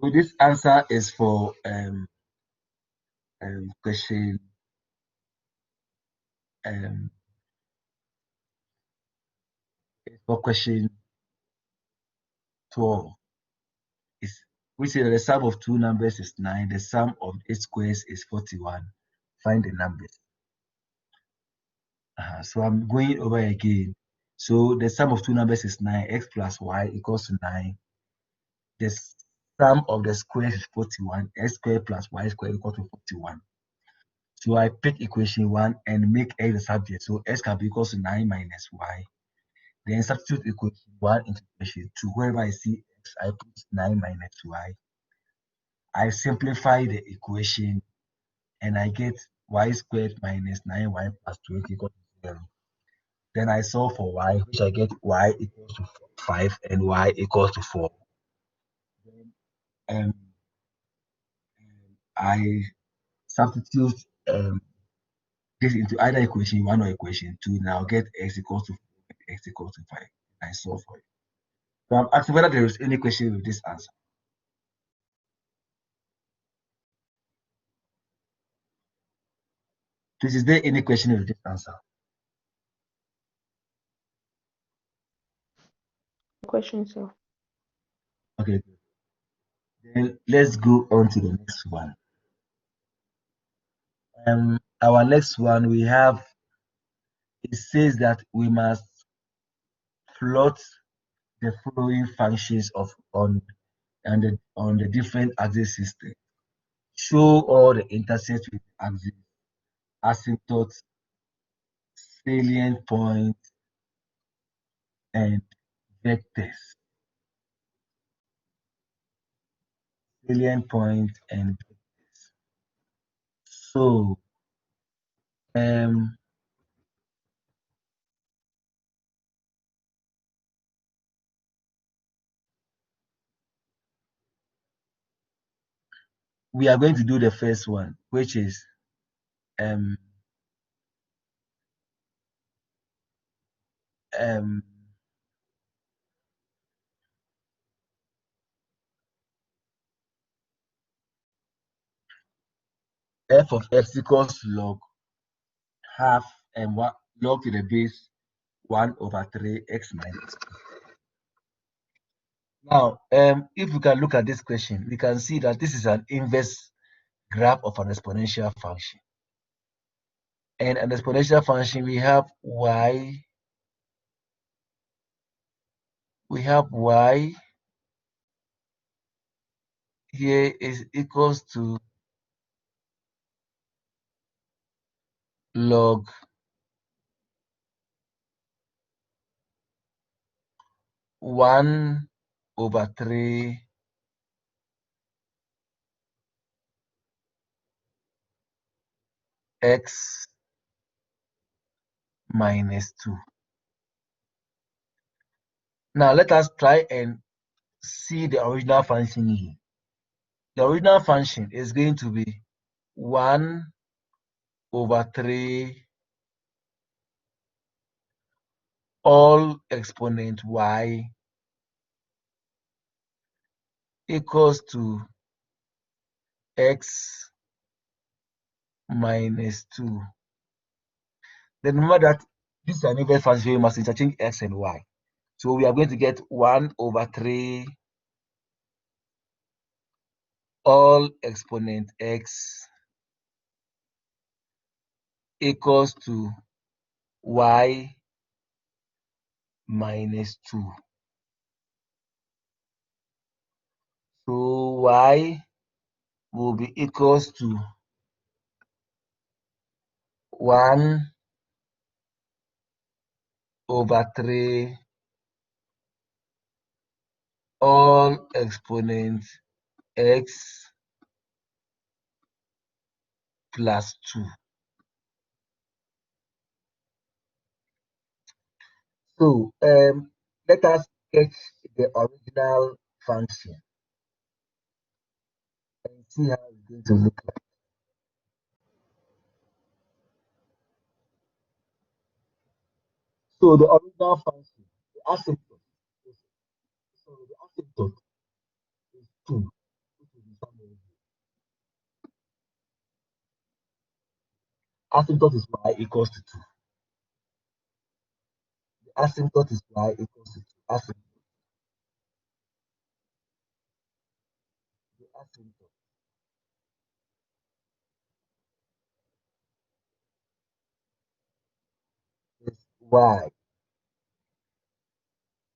So this answer is for question um is for question 12. Is we say that the sum of two numbers is 9, the sum of its squares is 41. Find the numbers. So I'm going over again. So the sum of two numbers is 9, x plus y equals to 9. The sum of the squares is 41, x squared plus y squared equals to 41. So I pick equation 1 and make x the subject. So x can be equals to 9 minus y. Then substitute equation 1 into equation 2. Wherever I see x, I put 9 minus y. I simplify the equation and I get y squared minus 9y plus 20 equals to 0. Then I solve for y, which I get y equals to 5 and y equals to 4. Then I substitute this into either equation 1 or equation 2. Now I'll get x equals to 4 and x equals to 5. I solve for it. So I'm asking whether there is any question with this answer. Please, is there any question with this answer? Question, sir. Okay, good. Then let's go on to the next one. Our next one we have, it says that we must plot the following functions on the different axis system. Show all the intersects with axis, asymptotes, salient points, and vectors. Salient points and vectors. So um we are going to do the first one, which is um um f of x equals log half and what log to the base 1 over 3 x minus. Now, if we can look at this question, we can see that this is an inverse graph of an exponential function. And an exponential function, we have y here is equals to log 1 over 3 x minus 2. Now let us try and see the original function here. The original function is going to be 1 over 3 all exponent y equals to x minus 2. Then remember that this is an inverse function, you must interchange x and y. So we are going to get 1 over 3 all exponent x equals to y minus 2. So y will be equals to 1 over 3 all exponent x plus 2. So let us sketch the original function and see how it's going to look like. So the original function, the asymptote, so the asymptote is 2. asymptote is y equals to 2. The asymptote is y equals to 2. The asymptote is y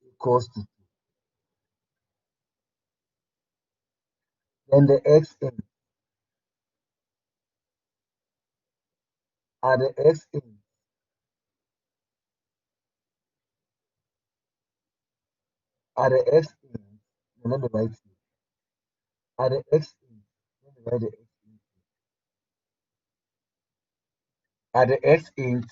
equals to 2. Then the x in are the x in are the x in. Let me write it. Are the x in. Let me write the x in. Are the x in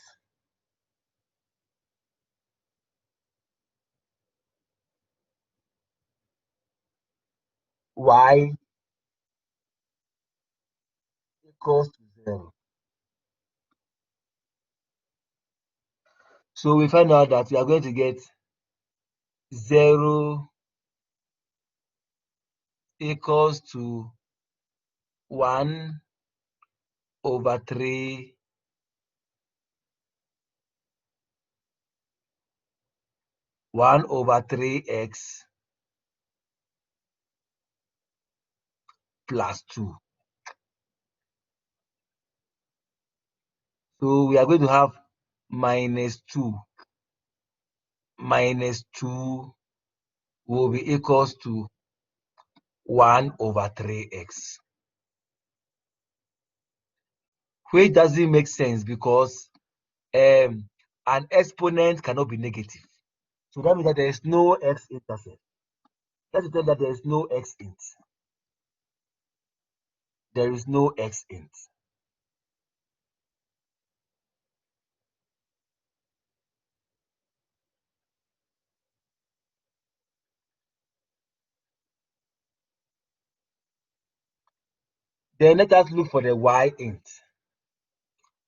y equals to 0. So we find out that we are going to get 0 equals to 1 over 3 1 over 3x plus 2. So we are going to have minus 2 will be equals to 1 over 3x, which doesn't make sense because an exponent cannot be negative. So that means that there is no x-intercept. Let's tell that there is no x-int. There is no x-int. Then let us look for the y-int.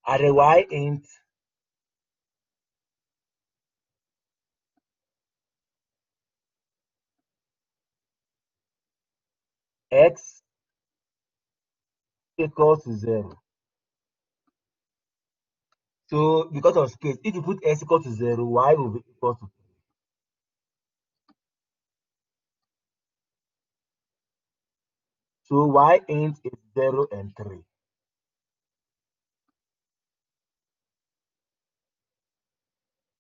At the y-int, x equals to 0. So because of space, if you put x equal to 0, y will be equal to 3. So y int is 0 and 3.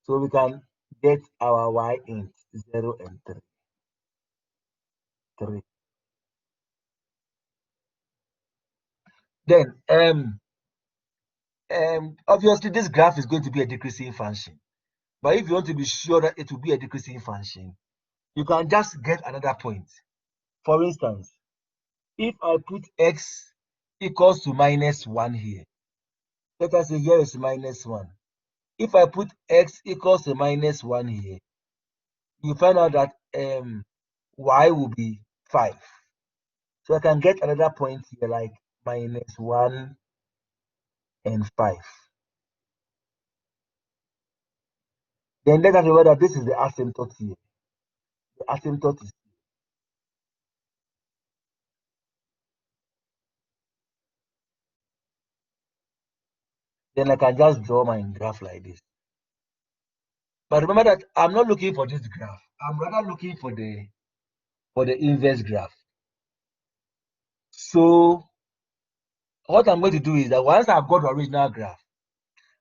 So we can get our y int 0 and 3. Then obviously this graph is going to be a decreasing function. But if you want to be sure that it will be a decreasing function, you can just get another point. For instance, if I put x equals to minus 1 here, let us say here is minus 1. If I put x equals to minus 1 here, you find out that y will be 5. So I can get another point here like minus 1 and 5. Then let us remember that this is the asymptote here. The asymptote is here. Then I can just draw my graph like this. But remember that I'm not looking for this graph. I'm rather looking for the inverse graph. So what I'm going to do is that once I've got the original graph,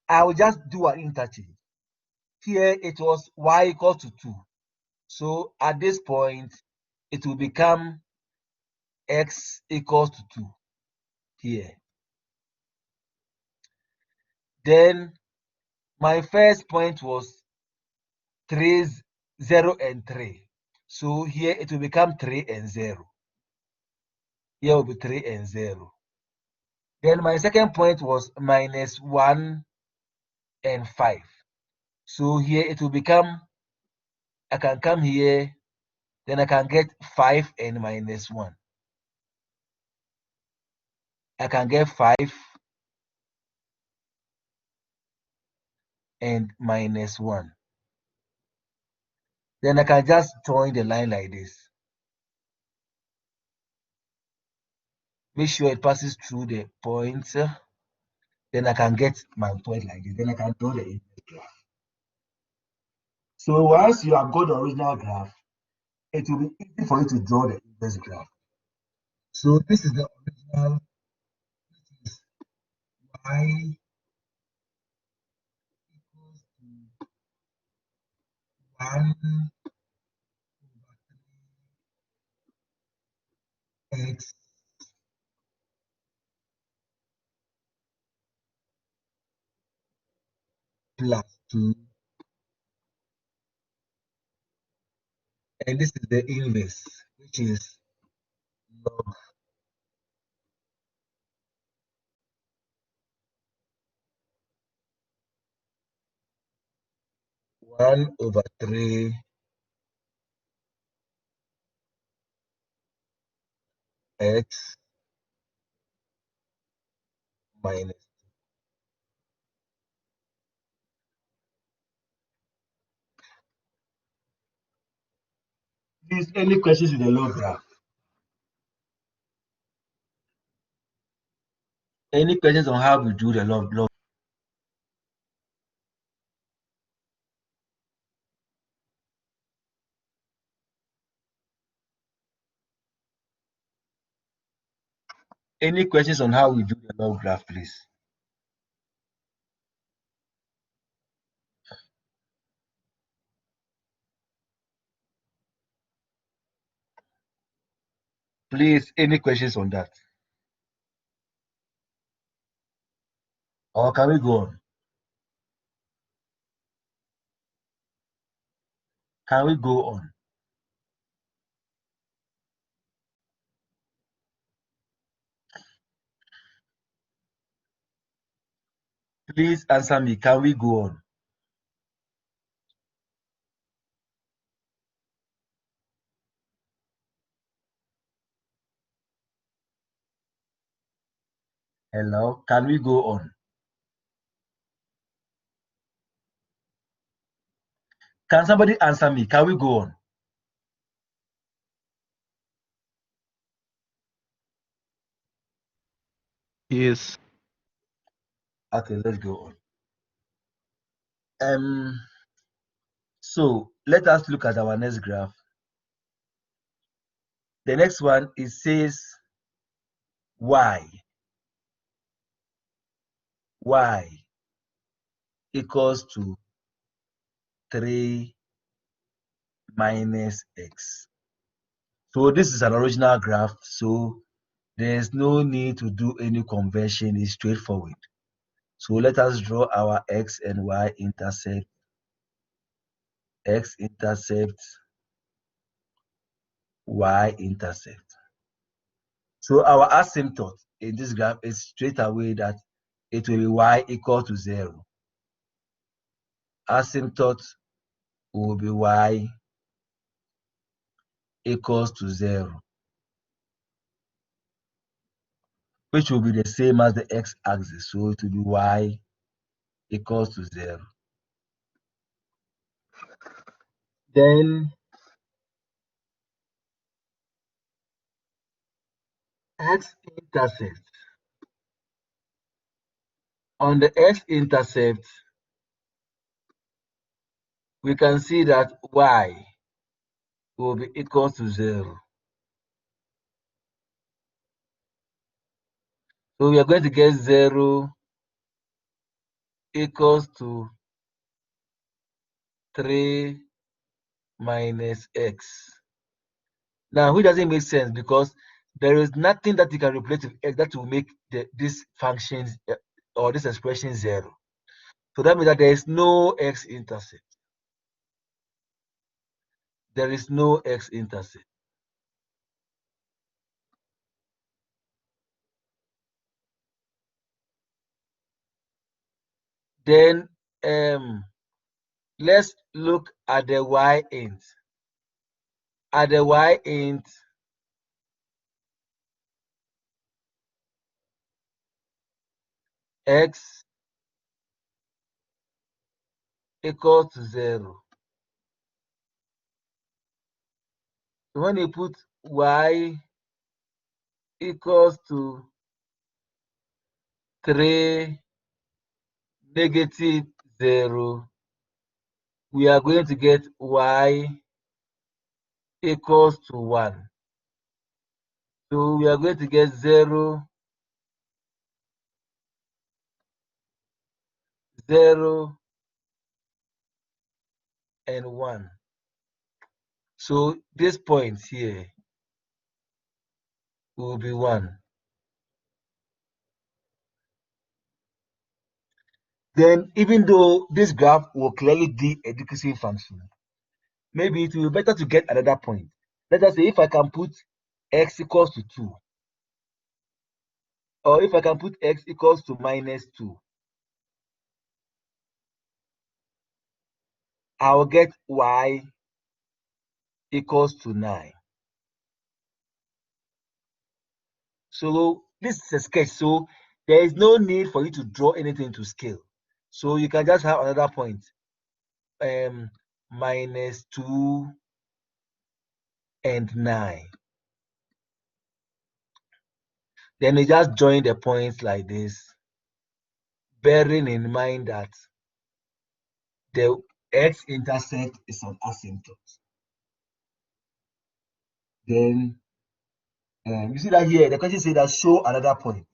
I will just do an interchange. Here it was y equals to 2. So at this point, it will become x equals to 2 here. Then my first point was 3, 0 and 3. So here it will become 3 and 0. Here will be 3 and 0. Then my second point was minus 1 and 5. So here it will become, I can come here, then I can get 5 and minus 1. I can get 5 and minus 1. Then I can just join the line like this. Make sure it passes through the points. then I can get my point like this. Then I can draw the inverse graph. So once you have got the original graph, it will be easy for you to draw the inverse graph. So this is the original, which is y equals to 1 over x plus 2, and this is the inverse, which is log 1 over 3 x minus. Please, any questions with the log graph? Any questions on how we do the log? Any questions on how we do the log graph, please? Please, any questions on that? Or can we go on? Can we go on? Please answer me. Can we go on? Hello? Can we go on? Can somebody answer me? Can we go on? Yes. Okay, let's go on. So let us look at our next graph. The next one, it says y equals to 3 minus x. So this is an original graph, so there's no need to do any conversion. It's straightforward. So let us draw our x and y intercept. X intercept, y intercept. So our asymptote in this graph is straight away that it will be y equal to 0. Asymptote will be y equals to 0, which will be the same as the x-axis. So it will be y equals to 0. Then x-intercept. On the x-intercept, we can see that y will be equal to 0. So we are going to get 0 equals to 3 minus x. Now, which doesn't make sense because there is nothing that you can replace with x that will make this function or this expression 0. So that means that there is no x-intercept. There is no x-intercept. Then let's look at the y-int. At the y-int, x equals to 0. So when you put y equals to 3 negative 0, we are going to get y equals to 1. So we are going to get 0, 0, and 1. So this point here will be 1. Then even though this graph will clearly be a decreasing function, maybe it will be better to get another point. Let us say if I can put x equals to 2, or if I can put x equals to minus 2, I will get y equals to 9. So this is a sketch, so there is no need for you to draw anything to scale. So you can just have another point, minus 2 and 9. Then you just join the points like this, bearing in mind that the x-intercept is on asymptote. Then you see that here, the question says that show another point.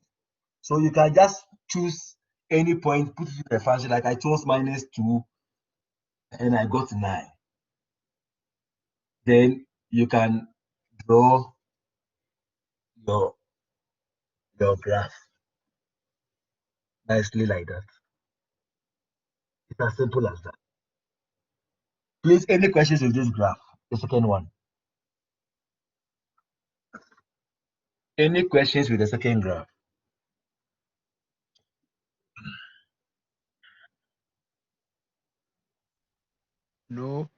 So you can just choose any point, put it in the function. Like I chose minus 2 and I got 9. Then you can draw your graph nicely like that. It's as simple as that. Please, any questions with this graph? The second one. Any questions with the second graph? No.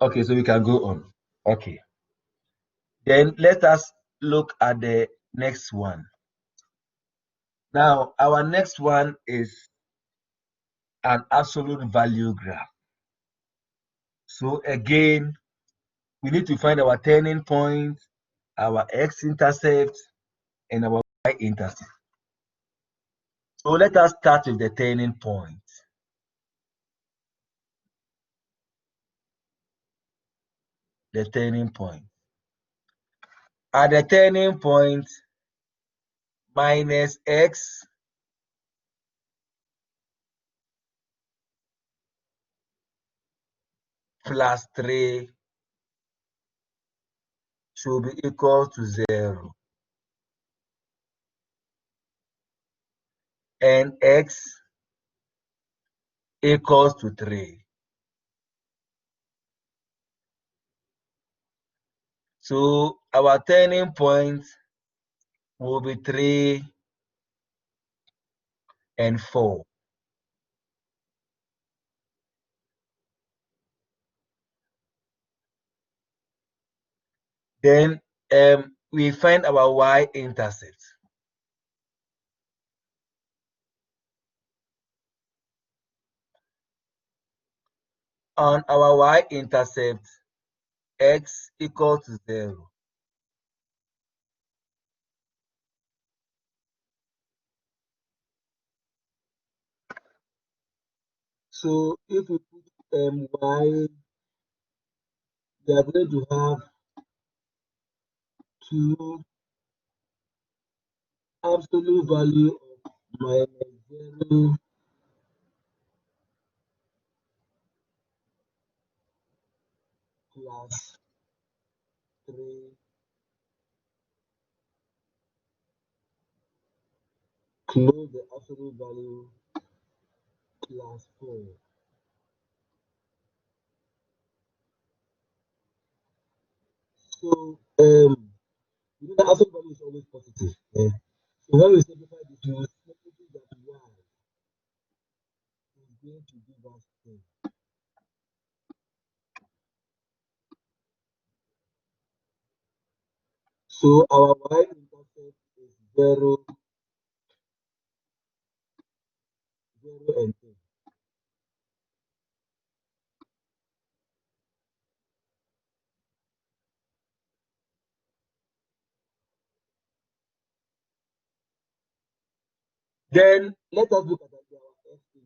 Okay, so we can go on. Okay. Then let us look at the next one. Now, our next one is an absolute value graph. So again, we need to find our turning point, our x-intercept, and our y-intercept. So let us start with the turning point. The turning point. At the turning point, minus x plus 3 should be equal to 0. And x equals to 3. So our turning point will be 3 and 4. Then we find our y-intercept. On our y-intercept, x equals to 0. So if we put y, we are going to have 2 absolute value of minus 0 plus 3 close the absolute value plus 4. So you know the absolute value is always positive. Yeah? So when we simplify this, we will see that y is going to give us 10. So our y-intercept is 0, 0, and 10. Then let us look at our x-intercept.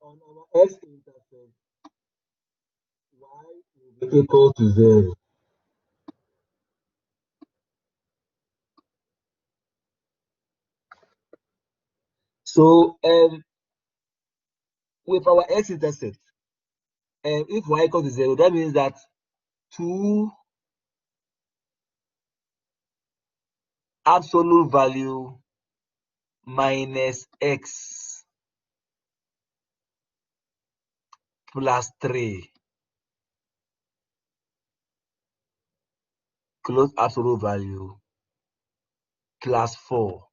on our x-intercept, y will be equal to 0. So with our x-intercept, if y equals to 0, that means that 2 absolute value minus x plus 3 close absolute value plus 4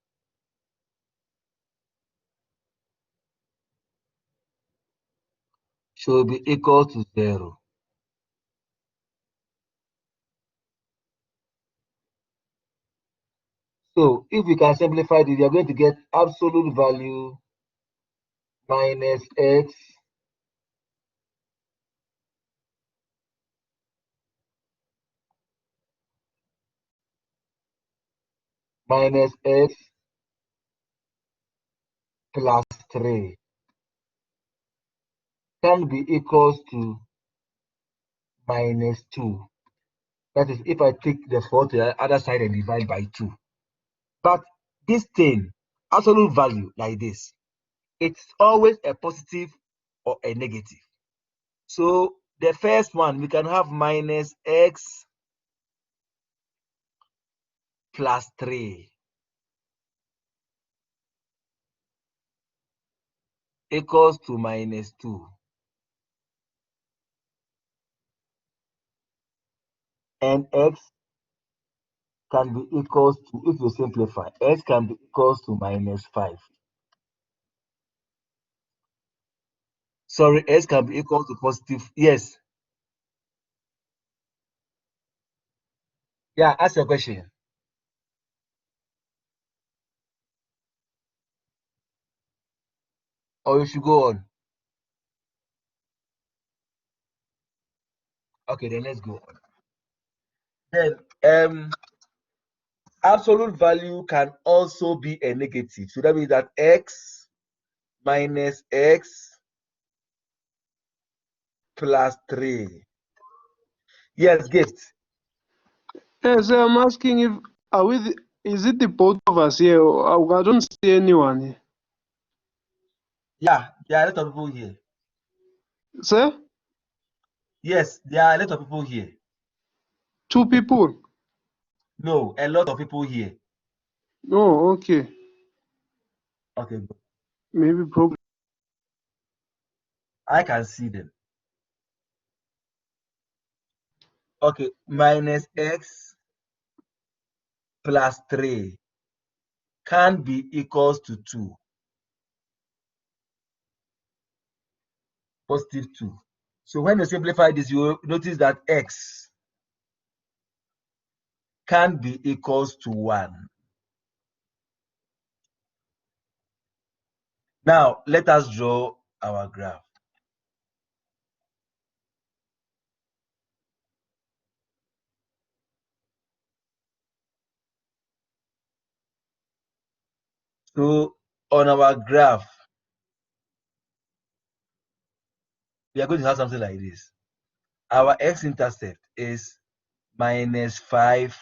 should be equal to 0. So if we can simplify this, we are going to get absolute value minus x minus x plus 3 can be equals to minus 2. That is if I take the 4 to the other side and divide by 2. But this thing, absolute value like this, it's always a positive or a negative. So the first one, we can have minus x plus 3 equals to minus 2. And x can be equals to, if you simplify, x can be equals to minus 5. Sorry, x can be equal to positive. Yes. Yeah, ask your question. Or you should go on. Okay, then let's go on. Then absolute value can also be a negative. So that means that x minus x plus 3. Yes, gift. Yes, I'm asking if are we is it the both of us here? I don't see anyone here. Yeah, there are a lot of people here. Sir? Yes, there are a lot of people here. 2 people? No, a lot of people here. Oh, okay. Okay, good. Maybe probably. I can see them. Okay, minus x plus 3 can be equals to 2, positive 2. So when you simplify this, you notice that x can be equals to 1. Now, let us draw our graph. So on our graph, we are going to have something like this. Our x-intercept is minus 5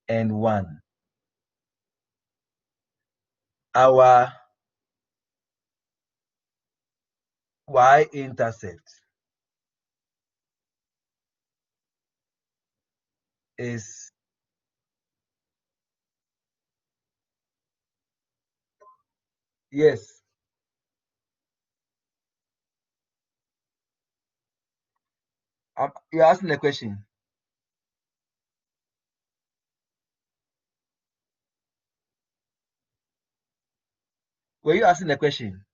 and 1. Our y-intercept is yes. You're asking a question. Were you asking a question?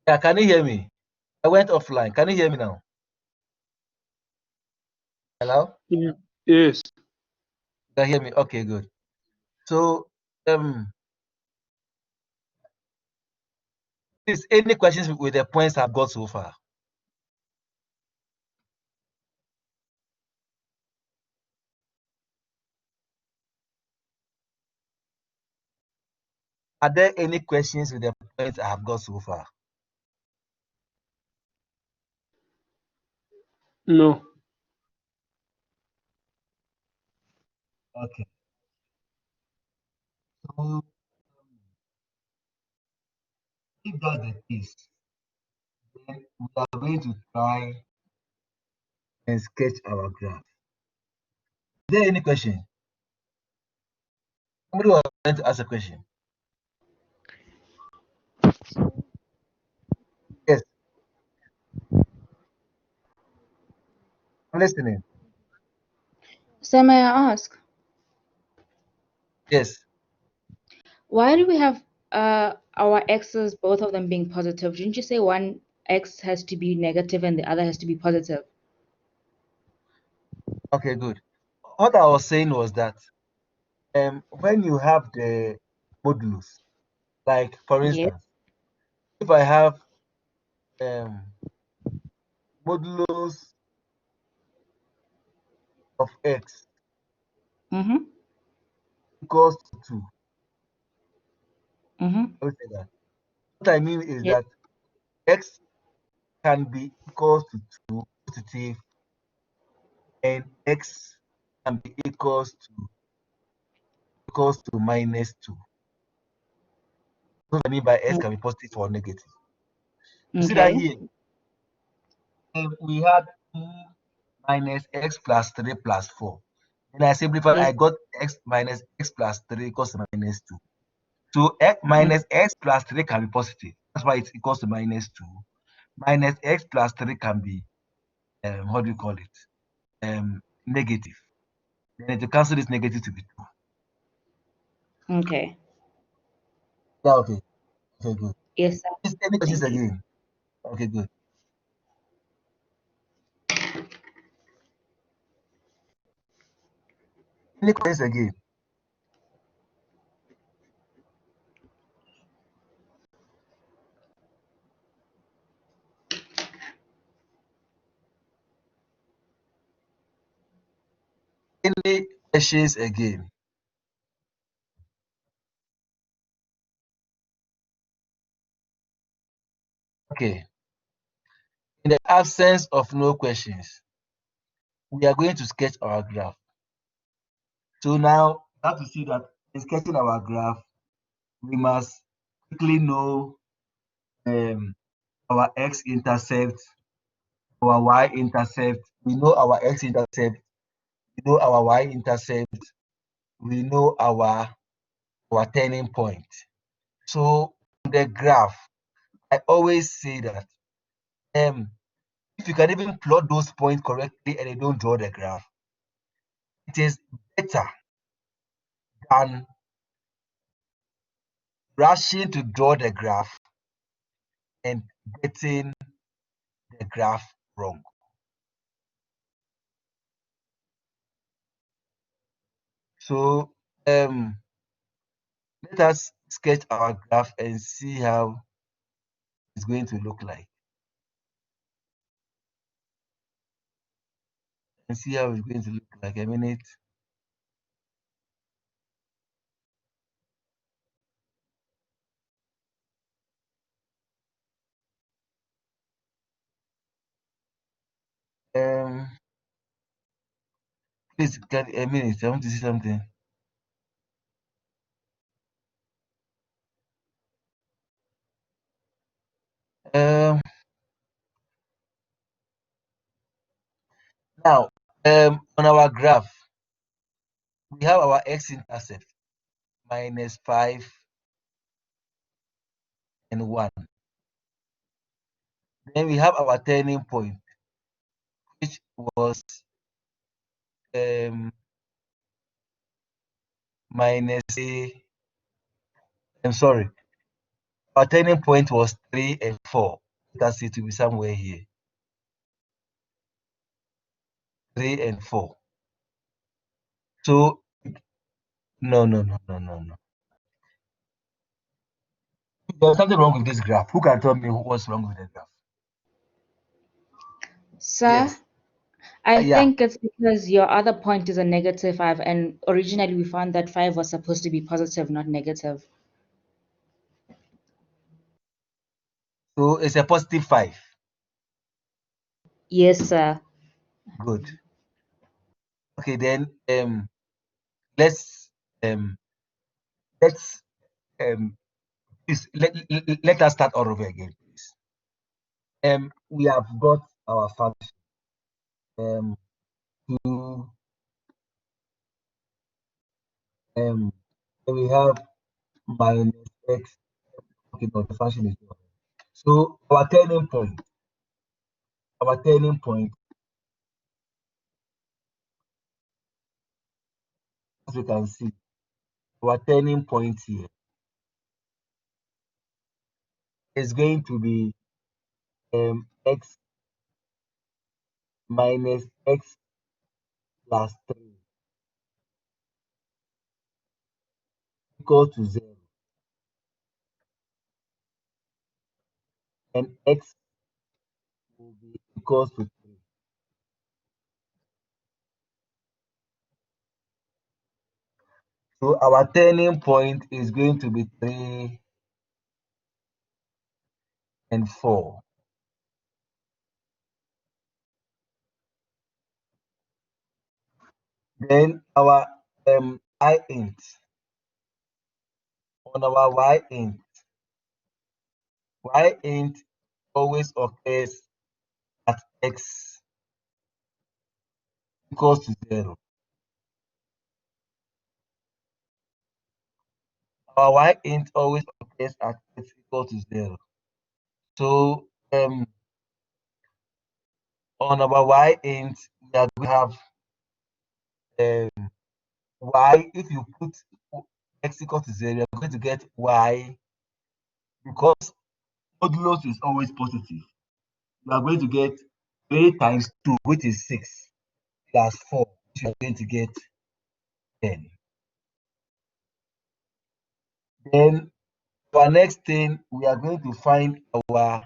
Yeah, can you hear me? I went offline. Can you hear me now? Hello? Yeah. Yes. You can hear me? Okay, good. So, is any questions with the points I've got so far? Are there any questions with the points I have got so far? No. Okay. So, if that's the case, then we are going to try and sketch our graph. Is there any question? Somebody was trying to ask a question. Yes, I'm listening. So may I ask, Yes. why do we have our x's, both of them being positive? Didn't you say one x has to be negative and the other has to be positive? Okay, good. What I was saying was that when you have the modulus, like for Yes. instance, if I have um, modulus of x Mm-hmm. equals to 2, Mm-hmm. I would say that. What I mean is Yes. that x can be equals to 2 positive and x can be equals to minus 2. What I mean by x can be positive or negative. You see that Okay. here, we had 2 minus x plus 3 plus 4. And I simplified, Yes. I got x minus x plus 3 equals to minus 2. So x minus x plus 3 can be positive. That's why it's equals to minus 2. Minus x plus 3 can be, what do you call it? Negative. Then to cancel this negative to be 2. Okay. Yeah, okay. Okay, good. Yes, sir. Is any questions Thank you. again? Okay, good. Any questions again? Any questions again? Okay. In the absence of no questions, we are going to sketch our graph. So now we have to see that in sketching our graph, we must quickly know our x-intercept, our y-intercept. We know our x-intercept, we know our y-intercept, we know our turning point. So the graph, I always say that if you can even plot those points correctly and you don't draw the graph, it is better than rushing to draw the graph and getting the graph wrong. So let us sketch our graph and see how it's going to look like. And see how it's going to look like. A minute. Um, please, a minute. I want to see something. Um, Now, on our graph, we have our x-intercept minus 5 and 1. Then we have our turning point, which was minus a. I'm sorry. our turning point was 3 and 4. You can see it will be somewhere here. 3 and 4. So no. There's something wrong with this graph. Who can tell me what's wrong with the graph? Sir, Yes. I Yeah. think it's because your other point is a -5, and originally we found that 5 was supposed to be positive, not negative. So it's a positive 5. Yes, sir. Good. Okay, then let's please, let us start all over again, please. We have got our function 2 we have minus x. Okay, no, the function is not. So our turning point, as you can see, our turning point here is going to be x minus x plus 3 equal to 0, and x will be equals to 3. So our turning point is going to be 3 and 4. Then our y int, on our y int always occurs at x equals to 0. Our y int always occurs at x equal to 0. So on our y int, we are going to have y. If you put x equal to 0, you're going to get y, because modulus is always positive. You are going to get 3 times 2, which is 6, plus 4, which you are going to get 10. Then our next thing, we are going to find our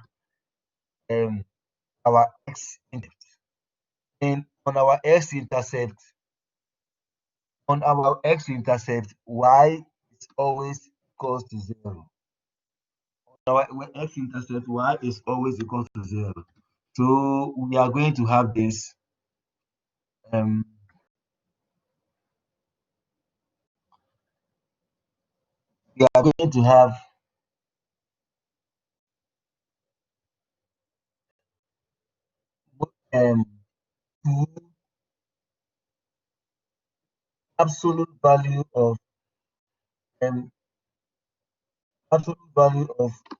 x intercept. And on our x-intercept, y is always equals to 0. On our x-intercept, y is always equal to 0. So we are going to have this we are going to have 2 absolute value of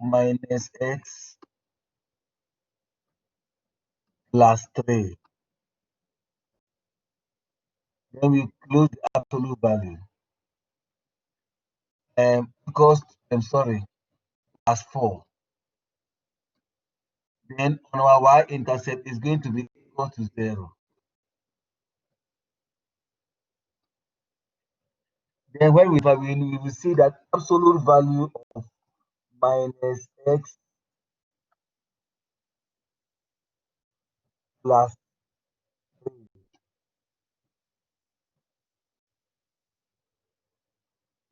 minus x plus 3. Then we close the absolute value. Because plus 4. Then on our y-intercept is going to be equal to 0. Then when we will see that absolute value of minus x plus 3,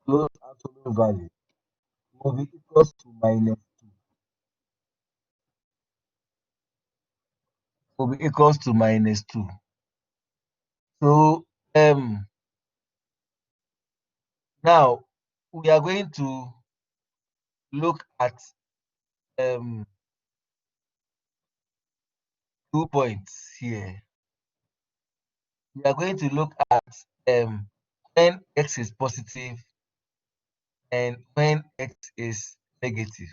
close absolute value, will be equals to minus 2. Will be equals to minus 2. So now we are going to look at 2 points here. We are going to look at when x is positive and when x is negative.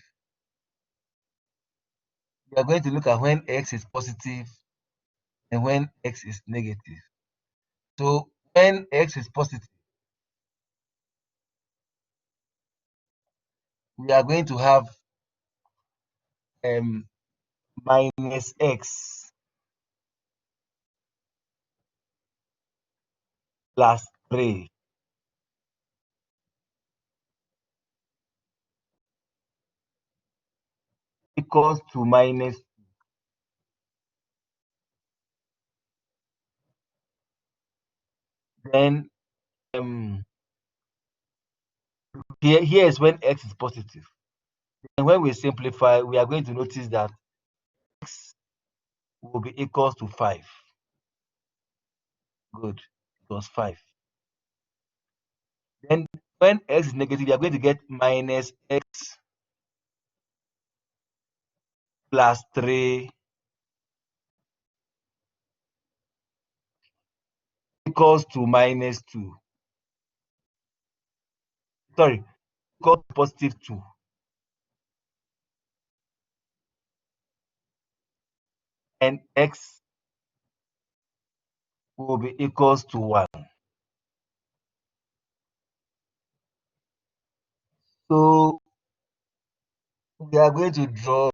We are going to look at when x is positive and when x is negative. So when x is positive, we are going to have minus x plus 3 equals to minus, then here is when x is positive. And when we simplify, we are going to notice that x will be equals to 5. Good. It was 5. Then when x is negative, we are going to get minus x plus 3 equals to minus 2. Sorry, equals to positive 2. And x will be equals to 1. So we are going to draw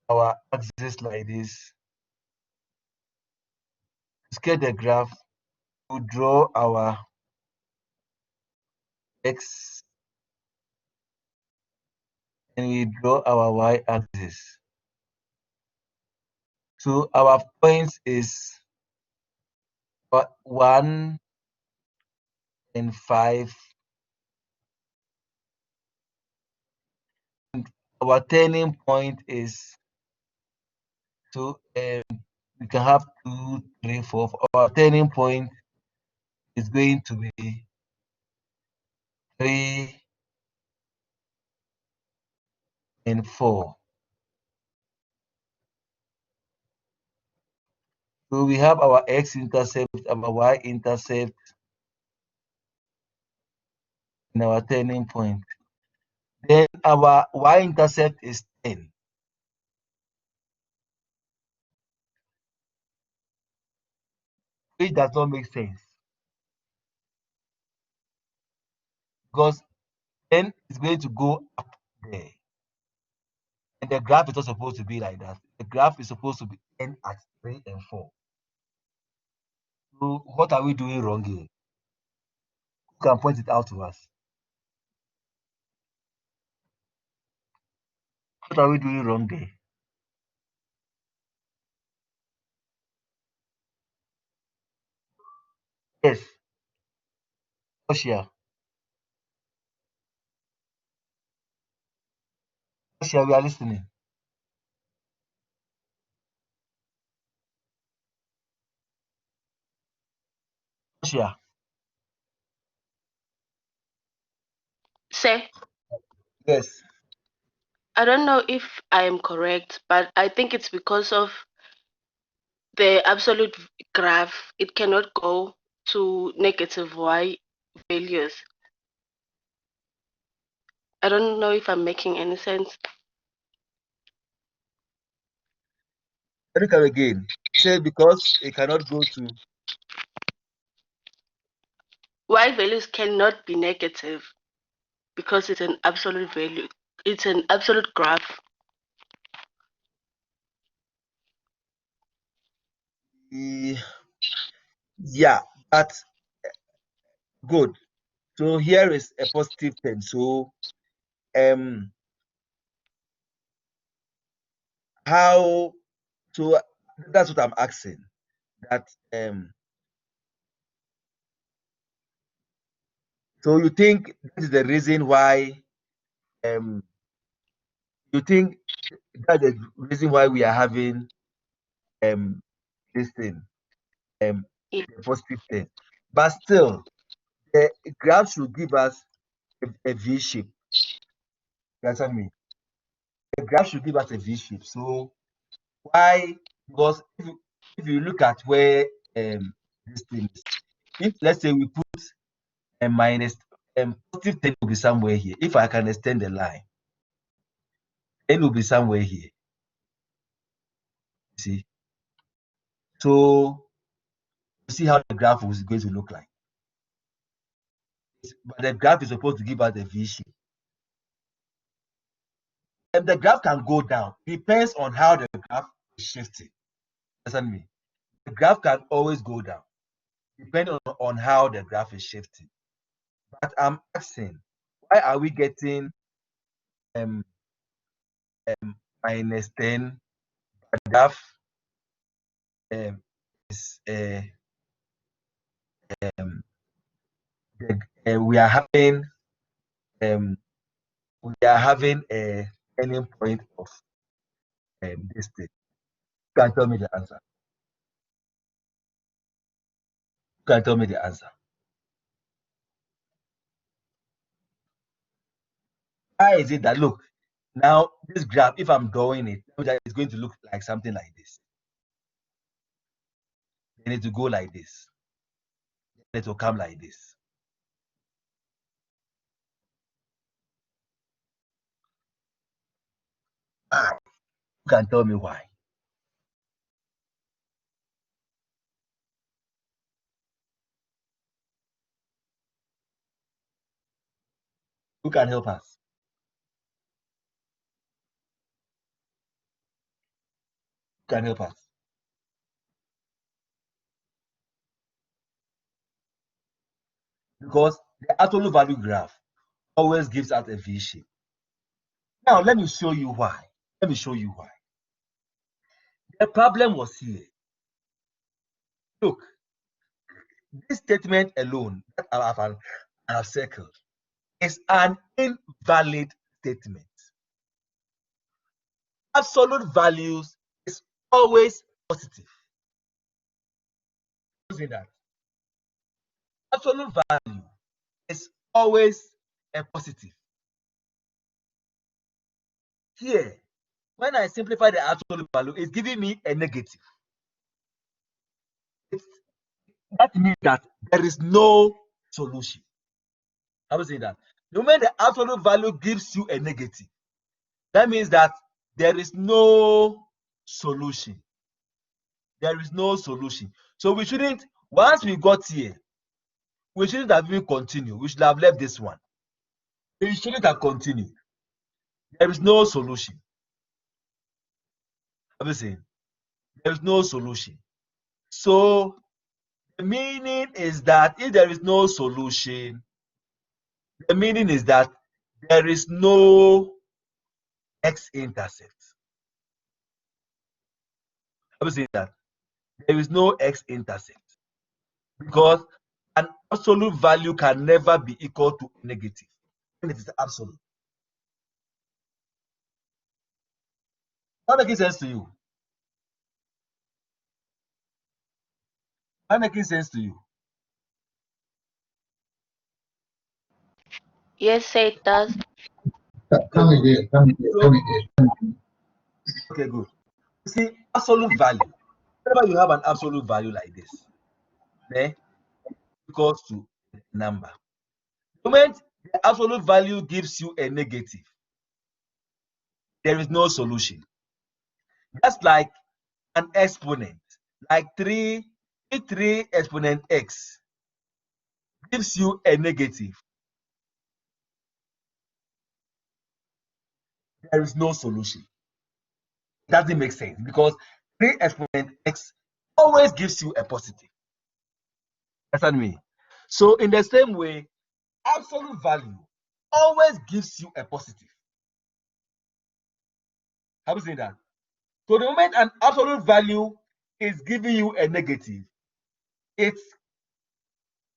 our axis like this. To sketch the graph, we draw our x and we draw our y-axis. So our points is 1 and 5. And our turning point is, so we can have 2, 3, 4. Our turning point is going to be 3 and 4. So we have our x-intercept, our y-intercept, and our turning point. Then our y-intercept is 10. Which does not make sense, because 10 is going to go up there. And the graph is not supposed to be like that. The graph is supposed to be end at 3 and 4. So what are we doing wrong here? Who can point it out to us? What are we doing wrong there? Yes, Russia. Russia, we are listening. Russia. Say, Yes. I don't know if I am correct, but I think it's because of the absolute graph. It cannot go to negative y values. I don't know if I'm making any sense. Let me come again. Say because it cannot go to. Y values cannot be negative because it's an absolute value. It's an absolute graph. Yeah, but good. So here is a positive 10. So how, so that's what I'm asking. That so you think that is the reason why you think that's the reason why we are having this thing, Yeah. the positive 10. But still, the graph should give us a V shape. You understand me? The graph should give us a V shape. So why? Because if you look at where this thing is, if let's say we put a minus, positive 10 will be somewhere here. If I can extend the line, 10 will be somewhere here. You see? So you see how the graph is going to look like. But the graph is supposed to give us a V shape. and the graph can go down. Depends on how the graph is shifting. Understand me? The graph can always go down, depending on how the graph is shifting. But I'm asking, why are we getting um, minus 10? The graph is um, we are having a turning point of this thing. You can tell me the answer. You can tell me the answer. Why is it that, look, now this graph, if I'm drawing it, it's going to look like something like this. Then it will go like this. Then it will come like this. Why? You can tell me why. Who can help us? Who can help us? Because the absolute value graph always gives out a V shape. Now, let me show you why. Let me show you why. The problem was here. Look, this statement alone that I have circled is an invalid statement. Absolute values is always positive. Using that, absolute value is always a positive. Here, when I simplify the absolute value, it's giving me a negative. That means that there is no solution. I was saying that. The moment the absolute value gives you a negative, that means that there is no solution. There is no solution. So we shouldn't, once we got here, we shouldn't have even continued. We should have left this one. We shouldn't have continued. There is no solution. I was saying, there is no solution. So the meaning is that if there is no solution, the meaning is that there is no x-intercept. I was saying that there is no x-intercept because an absolute value can never be equal to negative when it is absolute. That makes sense to you? That makes sense to you? Yes, it does. Come again, come again, So, come again. okay, good. You see, absolute value. Whenever you have an absolute value like this, eh, equals to a number. The moment the absolute value gives you a negative, there is no solution. That's like an exponent, like 3, if 3 exponent x gives you a negative, there is no solution. It doesn't make sense because 3 exponent x always gives you a positive. Understand me? So in the same way, absolute value always gives you a positive. Have you seen that? So the moment an absolute value is giving you a negative, it's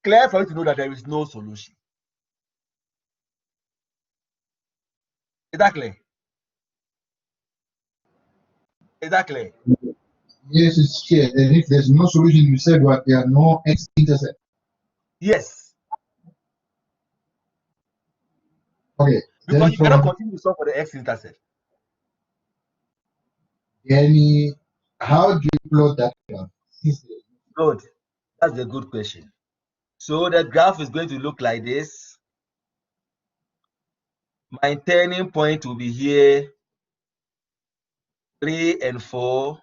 clear for you to know that there is no solution. Is that clear? Is that clear? Yes, it's clear. And if there's no solution, you said what? There are no x-intercept. Yes. Okay. Because Then you cannot from continue to solve for the x-intercept. any, how do you plot that graph? Good. That's a good question. So the graph is going to look like this. My turning point will be here, 3 and 4.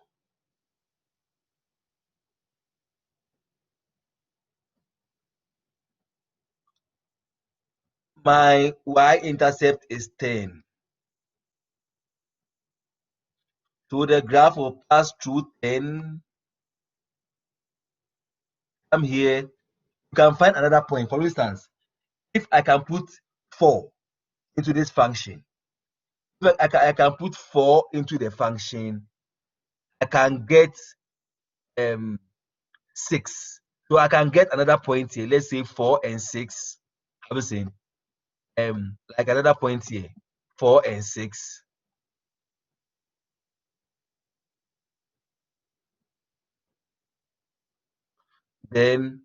My y-intercept is 10. So the graph will pass through 10. Come here. You can find another point. For instance, if I can put 4 into this function, if I can put 4 into the function, I can get 6. So I can get another point here. Let's say 4 and 6. I was saying like another point here, 4 and 6. Then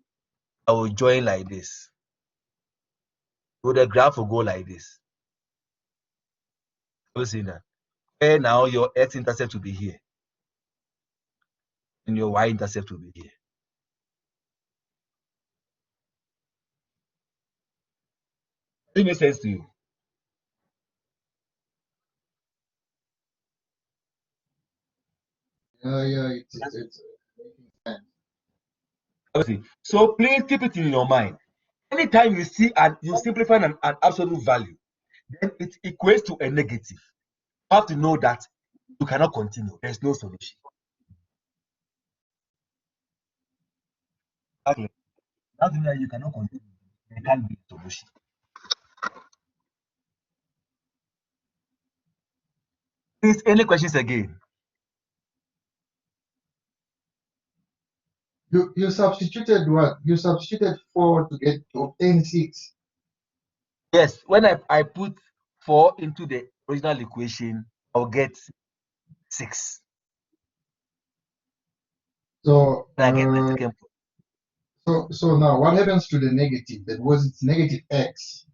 I will join like this. So the graph will go like this. I was saying that. Where now your x-intercept will be here, and your y-intercept will be here. Does it make sense to you? Yeah, it's making sense. Okay. So please keep it in your mind. Anytime you see and you simplify an absolute value, then it equates to a negative. You have to know that you cannot continue. There's no solution. Exactly. That's why you cannot continue. There can't be a solution. Please, any questions again? You substituted what? You substituted 4 to obtain 6. Yes, when I put 4 into the original equation, I'll get 6. So And I get the second point. so now what happens to the negative? That was it's negative x.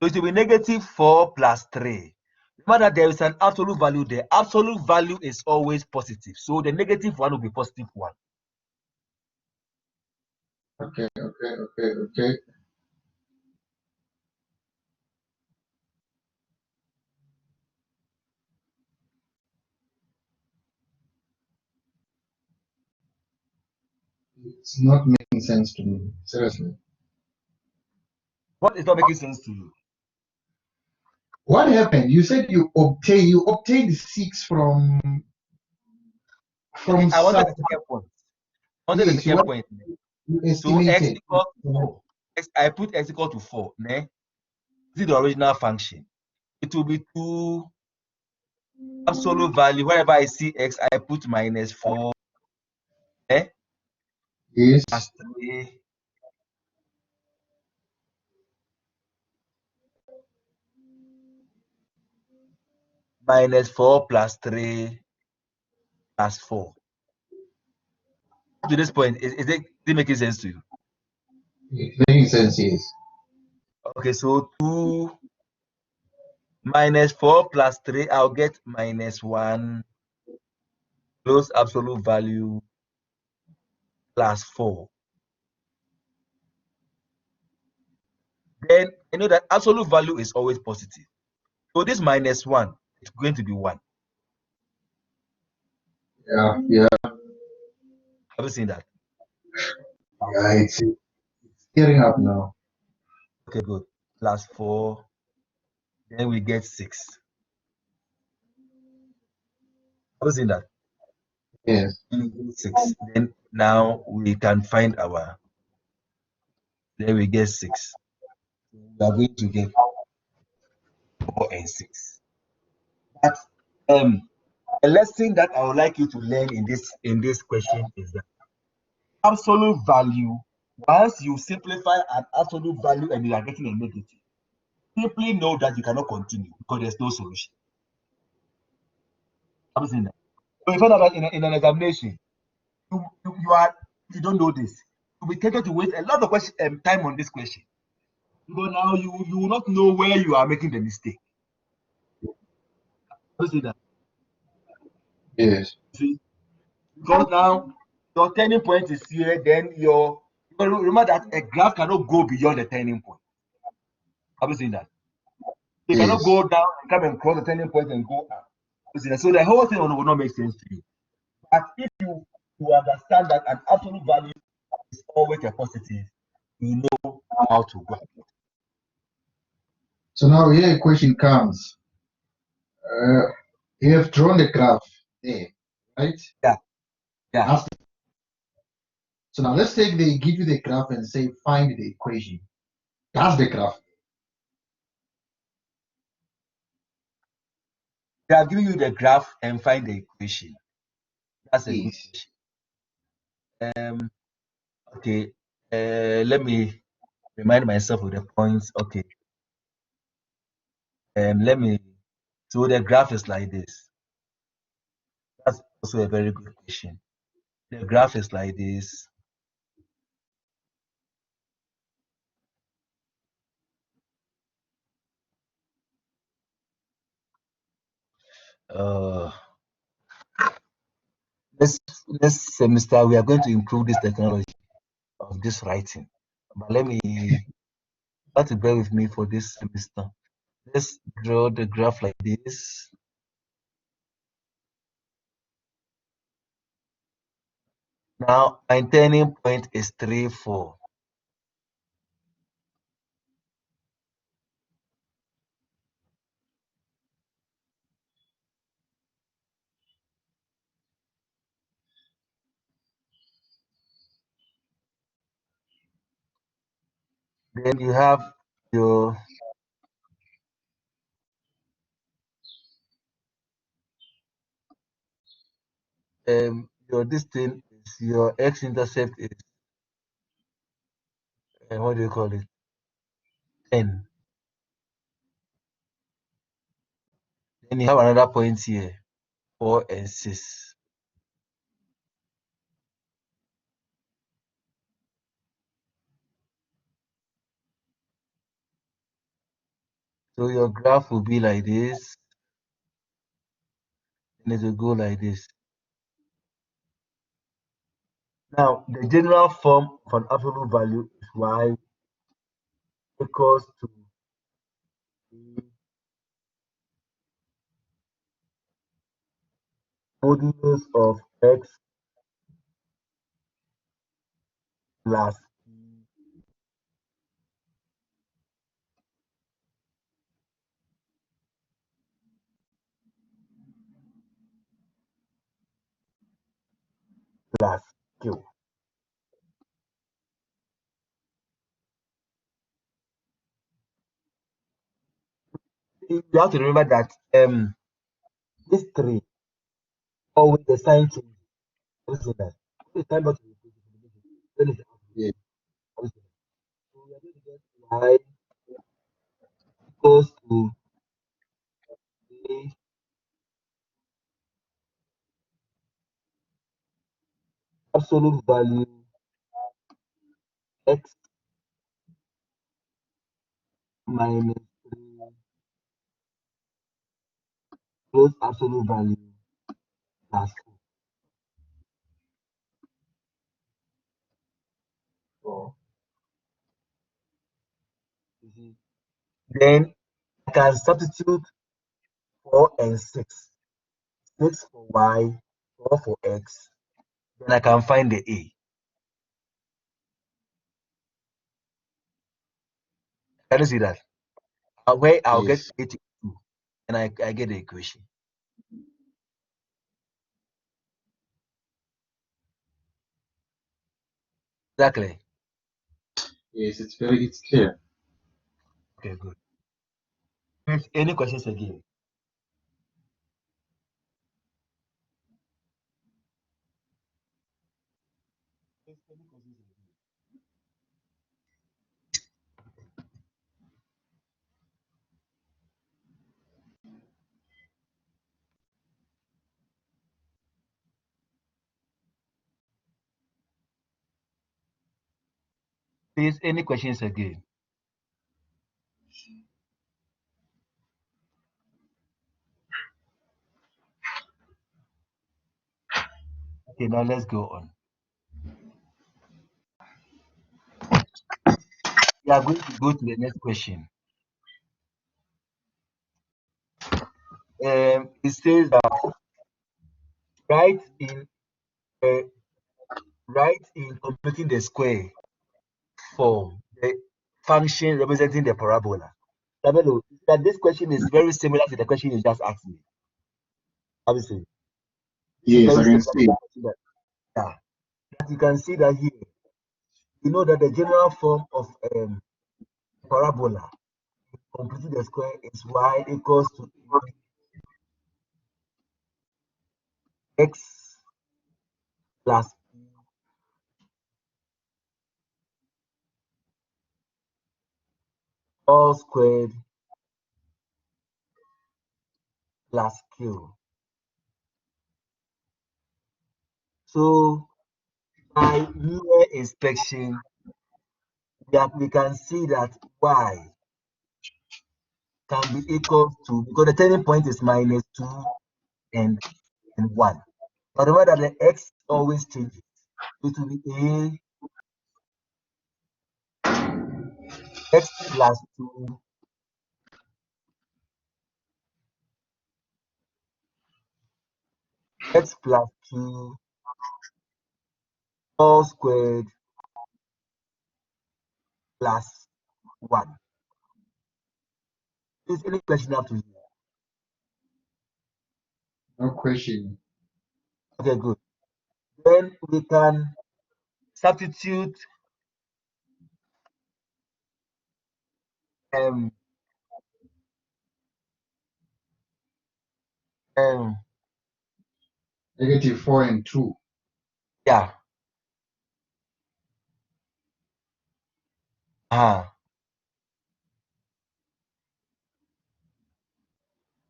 So it will be negative 4 plus 3. Remember that there is an absolute value there. Absolute value is always positive. So the negative one will be positive 1. Okay. It's not making sense to me. Seriously. What is not making sense to you? What happened? You said you obtained 6 from Okay, I wanted some. the second point. I wanted the Yes, second point. you So x estimated. equals to 4. I put x equal to 4. Ne? This is the original function. It will be 2 absolute value. Wherever I see x, I put minus 4. Yes. Plus 3. Minus 4 plus 3 plus 4. Up to this point, is it making sense to you? It's making sense, yes. Okay, so 2 minus 4 plus 3, I'll get minus 1 plus absolute value plus 4. Then you know that absolute value is always positive. So this minus 1 is going to be 1. Yeah. Have you seen that? It's clearing up now. Okay, good. Plus 4. Then we get 6. Have you seen that? Yes. 6. Then now we can find our. Then we get 6. We are going to get 4 and 6. But a lesson that I would like you to learn in this question is that absolute value, once you simplify an absolute value and you are getting a negative, simply know that you cannot continue because there's no solution. Have you seen that? So you find out that in an examination, you don't know this. You'll be tempted to waste a lot of time on this question. Because now you will not know where you are making the mistake. Have you seen that? Yes. See? Because now your turning point is here, then remember that a graph cannot go beyond the turning point. Have you seen that? You cannot Yes. go down and come and cross the turning point and go up. So the whole thing will not make sense to you. But if you understand that an absolute value is always a positive, you know how to go. So now here a question comes. You have drawn the graph. there, right? Yeah. That's so now let's take they give you the graph and say find the equation. That's the graph. They are giving you the graph and find the equation. That's a good Yes. question. Okay. Let me remind myself of the points. Okay. Let me. So the graph is like this. That's also a very good question. The graph is like this. Uh, next semester we are going to improve this technology of this writing. But let me try to bear with me for this semester. Let's draw the graph like this. Now my turning point is 3, 4. Then you have your this thing is your x-intercept is what do you call it? 10. Then you have another point here, 4 and 6. So your graph will be like this, and it will go like this. Now, the general form of an absolute value is y equals to the modulus of x plus plus q. You have to remember that this 3 always the sign change. What is that? The time not to then it's Yeah. what is that? So we are going to get y equals to the absolute value x minus 3 plus absolute value plus 4. You see? Then I can substitute 4 and 6. 6 for y, 4 for x. Then I can find the a. Can you see that? Where I'll get Yes. 82 and I get the equation. Exactly. Yes, it's clear. Okay, good. Any questions again? Please, any questions again? Okay, now let's go on. We are going to go to the next question. It says that write in uh, write in completing the square for the function representing the parabola. Sabelo, that this question is very similar to the question you just asked me. Obviously. Yes, I Very can simple. see. Yeah, that you can see that here. You know that the general form of parabola completing the square is y equals to x plus all squared plus q. So by mere inspection, we can see that y can be equal to, because the turning point is -2 and 1. But remember that the x always changes. It will be x plus 2 x plus 2 all squared plus 1. Is any question up to you? No question. Okay, good. Then we can substitute um um -4 and 2. yeah.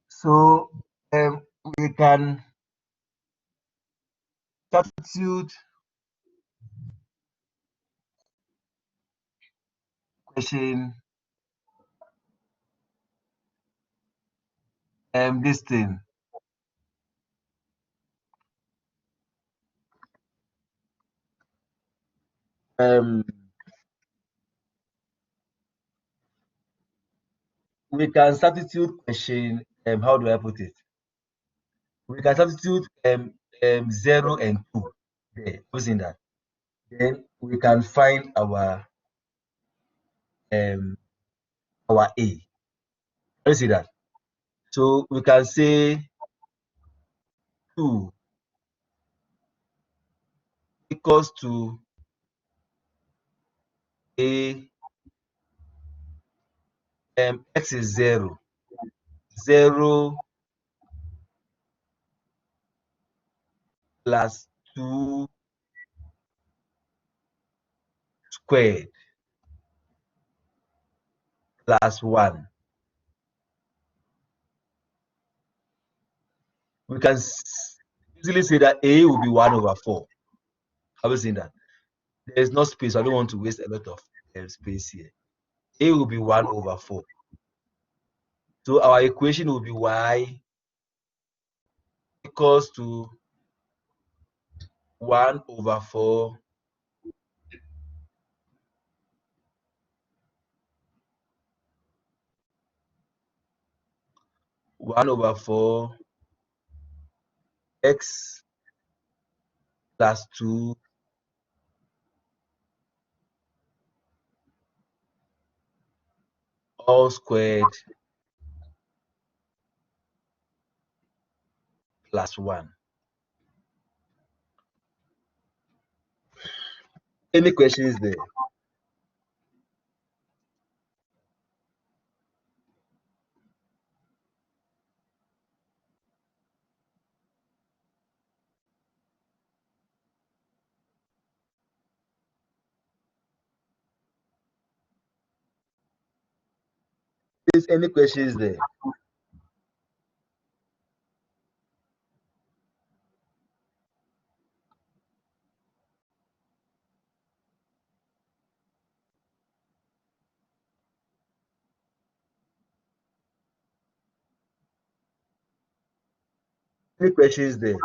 So we can substitute question this thing. Um we can substitute question how do I put it? We can substitute 0 and 2 there, using that. Then we can find um our A. You see that? So we can say 2 equals to A, x is 0. 0 plus 2 squared plus 1. We can easily say that A will be 1/4. Have you seen that? There is no space. I don't want to waste a lot of space here. A will be 1/4. So our equation will be y equals to 1/4 1/4 x plus 2 all squared plus 1. Any questions there? Please, any questions there? Any questions there?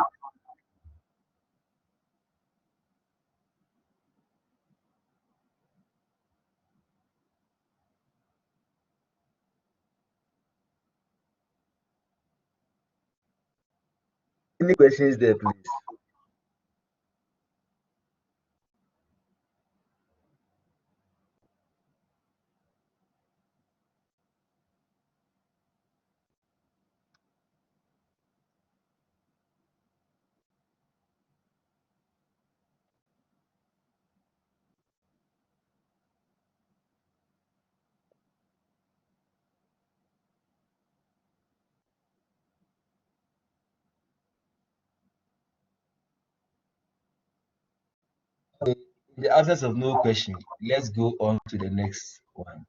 Any questions there, please? In the absence of no question, let's go on to the next one.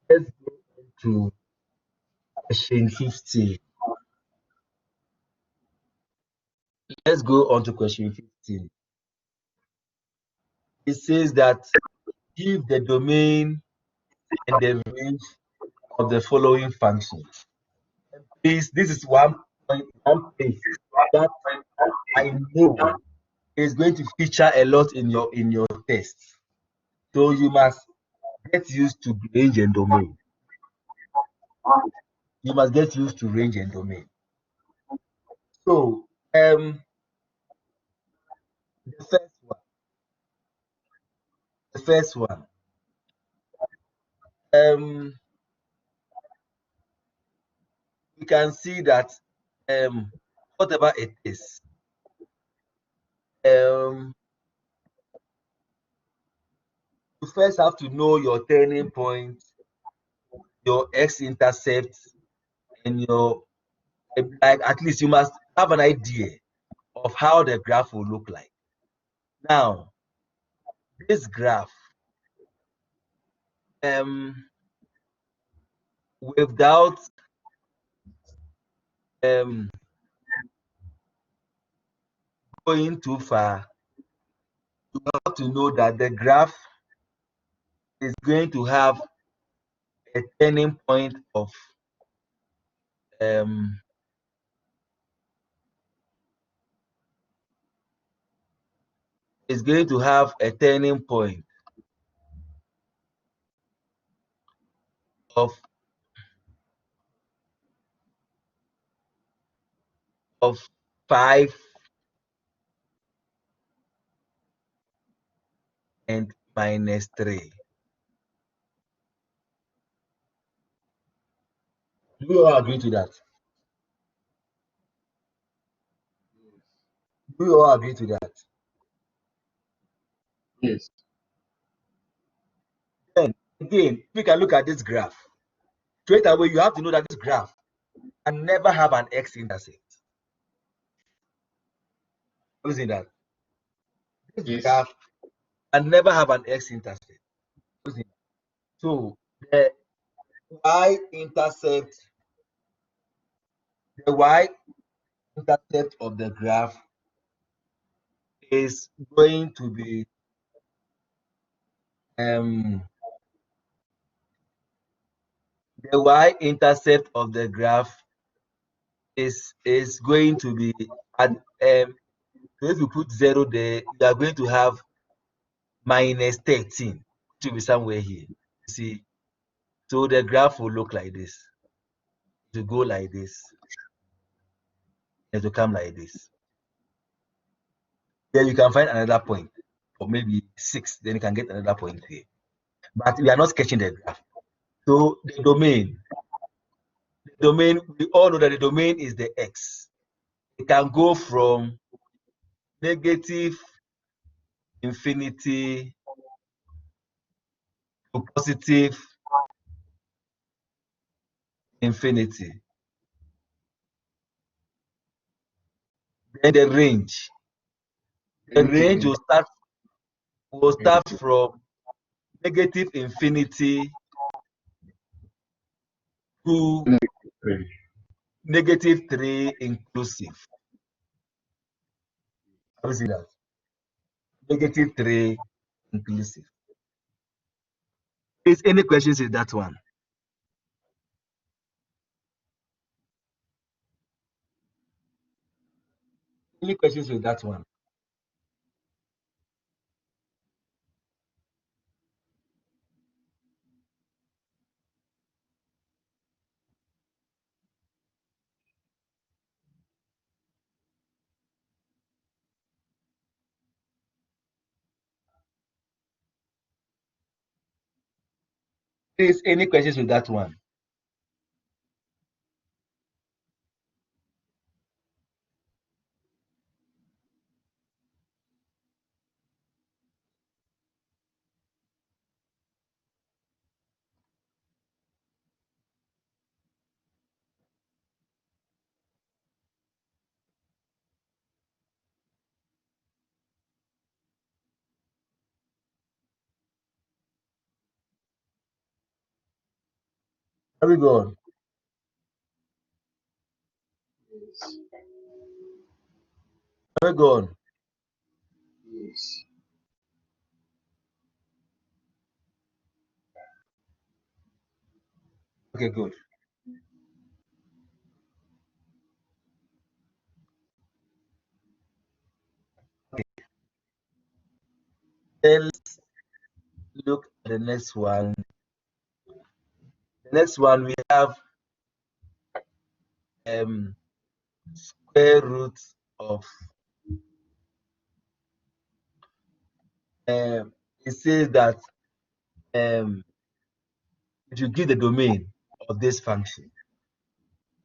Let's go on to question 15. Let's go on to question 15. It says that give the domain and the range of the following functions. Please, this is one place that I know is going to feature a lot in your test. So you must get used to range and domain. You must get used to range and domain. So the first one, we can see that whatever it is, you first have to know your turning point, your x-intercept, and your like at least you must have an idea of how the graph will look like. Now, this graph, without going too far, you have to know that the graph is going to have a turning point of is going to have a turning point of 5 and -3. Do you all agree to that? Do you all agree to that? Yes. Then again, we can look at this graph. Straight away, you have to know that this graph can never have an x-intercept. What is that? This Yes. graph can never have an x-intercept. So the y-intercept, the y-intercept of the graph is going to be the y-intercept of the graph is going to be at so if you put 0 there, you are going to have -13. It will be somewhere here. You see, so the graph will look like this. To go like this, and to come like this. Then you can find another point, or maybe 6. Then you can get another point here. But we are not sketching the graph. So the domain, we all know that the domain is the x. It can go from negative infinity to positive infinity. Then the range. The range will start from negative infinity to -3 inclusive. How is it that? -3 inclusive. Is any questions in that one? Any questions with that one? Is any questions with that one? Are we gone? Yes. Are we gone? Yes. Okay, good. Then let's look at the next one. The next one we have square root of it says that um if you give the domain of this function,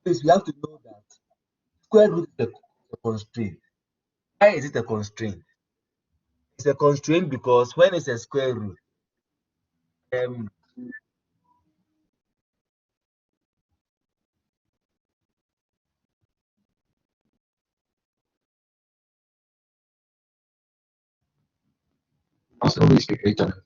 please we have to know that square root is a constraint. Why is it a constraint? It's a constraint because when it's a square root, um Must always be greater than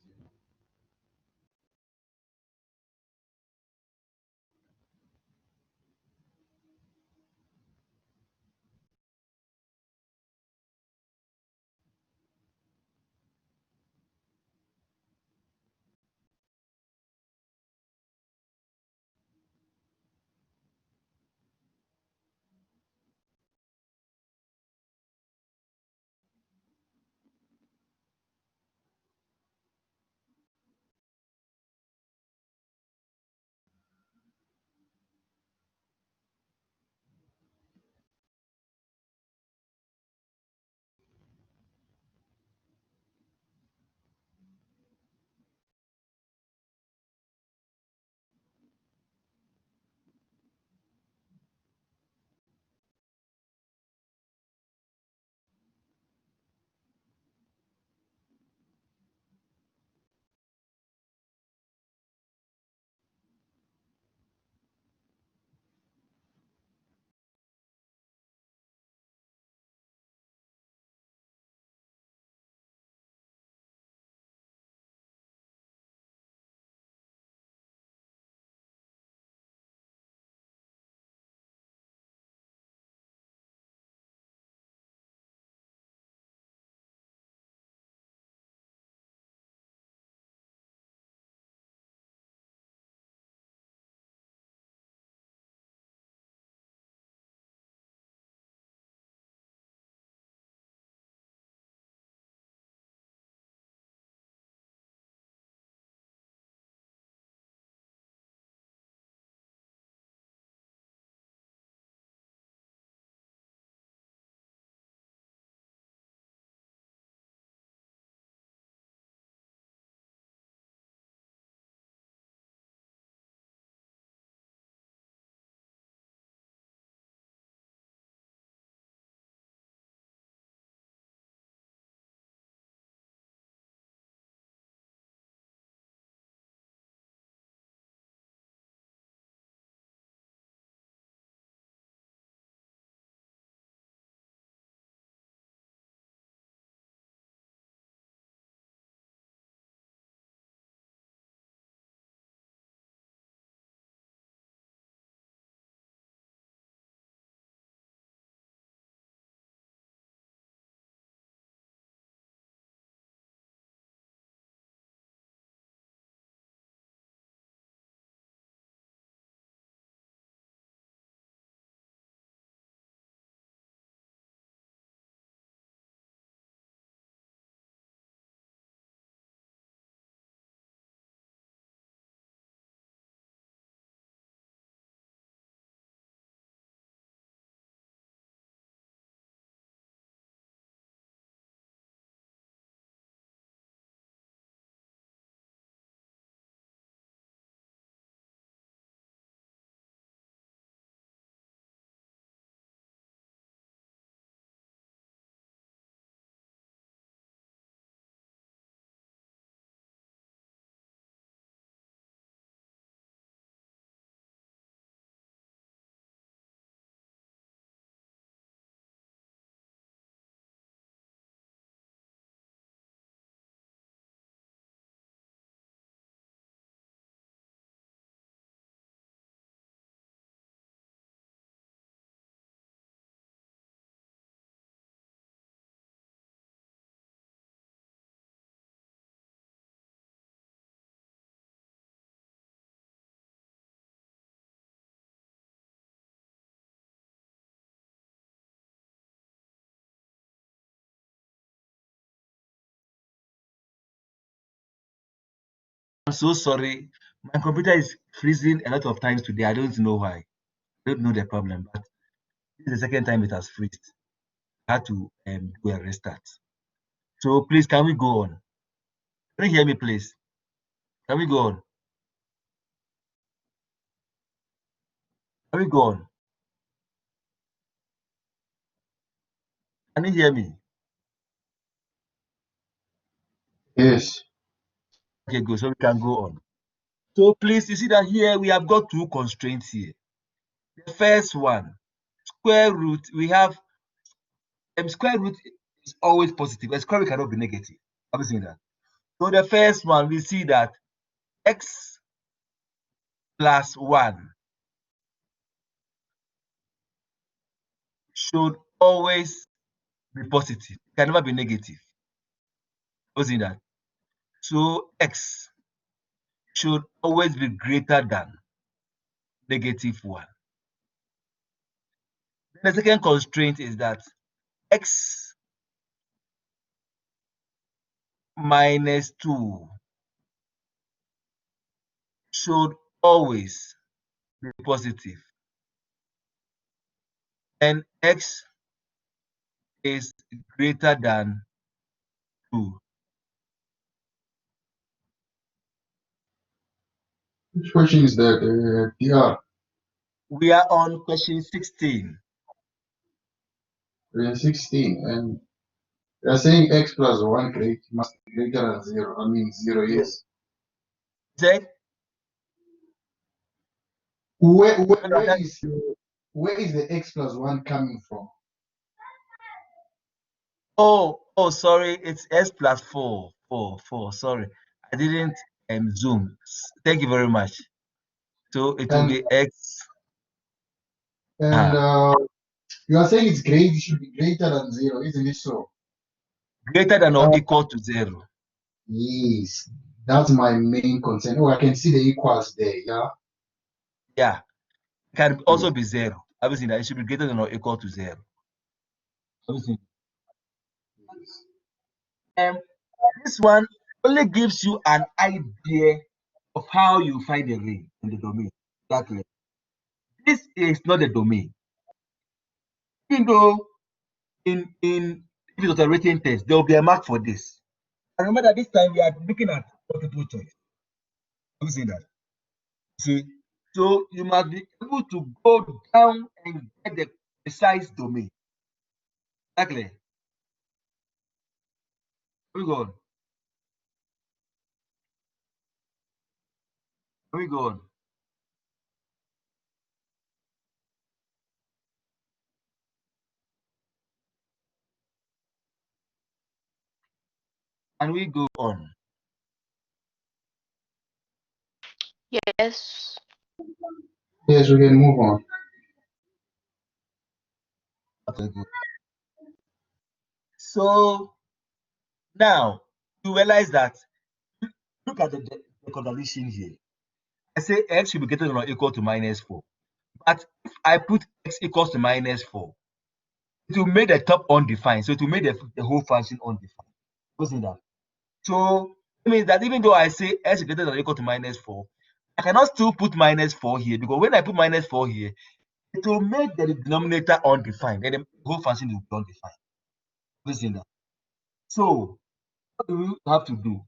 I'm so sorry. My computer is freezing a lot of times today. I don't know why. I don't know the problem, but this is the second time it has freezed. I had to do a restart. So please, can we go on? Can you hear me, please? Can we go on? Can we go on? Can you hear me? Yes. Okay, good. So we can go on. So please, you see that here we have got two constraints here. The first one, square root, we have square root is always positive. A square root cannot be negative. Have you seen that? So the first one, we see that x plus 1 should always be positive. It can never be negative. Have you seen that? So x should always be greater than -1. The second constraint is that x minus 2 should always be positive, and x is greater than 2. Which question is that? Yeah, We are on question 16. we're in 16, and they're saying x plus 1 must be greater than 0. I mean, 0 Yes. is. Check. Where, No, where, no, where is where is the x plus 1 coming from? oh, sorry, it's s plus 4. 4. Sorry, I didn't zoom. Thank you very much. So it will And be x. and you are saying it should be greater than 0, isn't it so? Greater than or Uh, equal to 0. yes, that's my main concern. Oh, I can see the equals there. Yeah. Yeah, it can also Yes. be 0. Obviously, that it should be greater than or equal to 0. Obviously, um, this one only gives you an idea of how you find the ring in the domain. Exactly. This is not the domain. Even though in if it was a written test, there will be a mark for this. And remember that this time we are looking at multiple choice. Have you seen that? See, so you must be able to go down and get the precise domain. Exactly. We go on. We go on. And we go on. Yes. Yes, we can move on. Okay, good. So now you realize that look at the contradiction here. I say x should be greater than or equal to -4. But if I put x equals to -4, it will make the top undefined. So it will make the whole function undefined. Wasn't that? So it means that even though I say x is greater than or equal to -4, I cannot still put -4 here, because when I put -4 here, it will make the denominator undefined, and the whole function will be undefined. Wasn't that? So what do we have to do?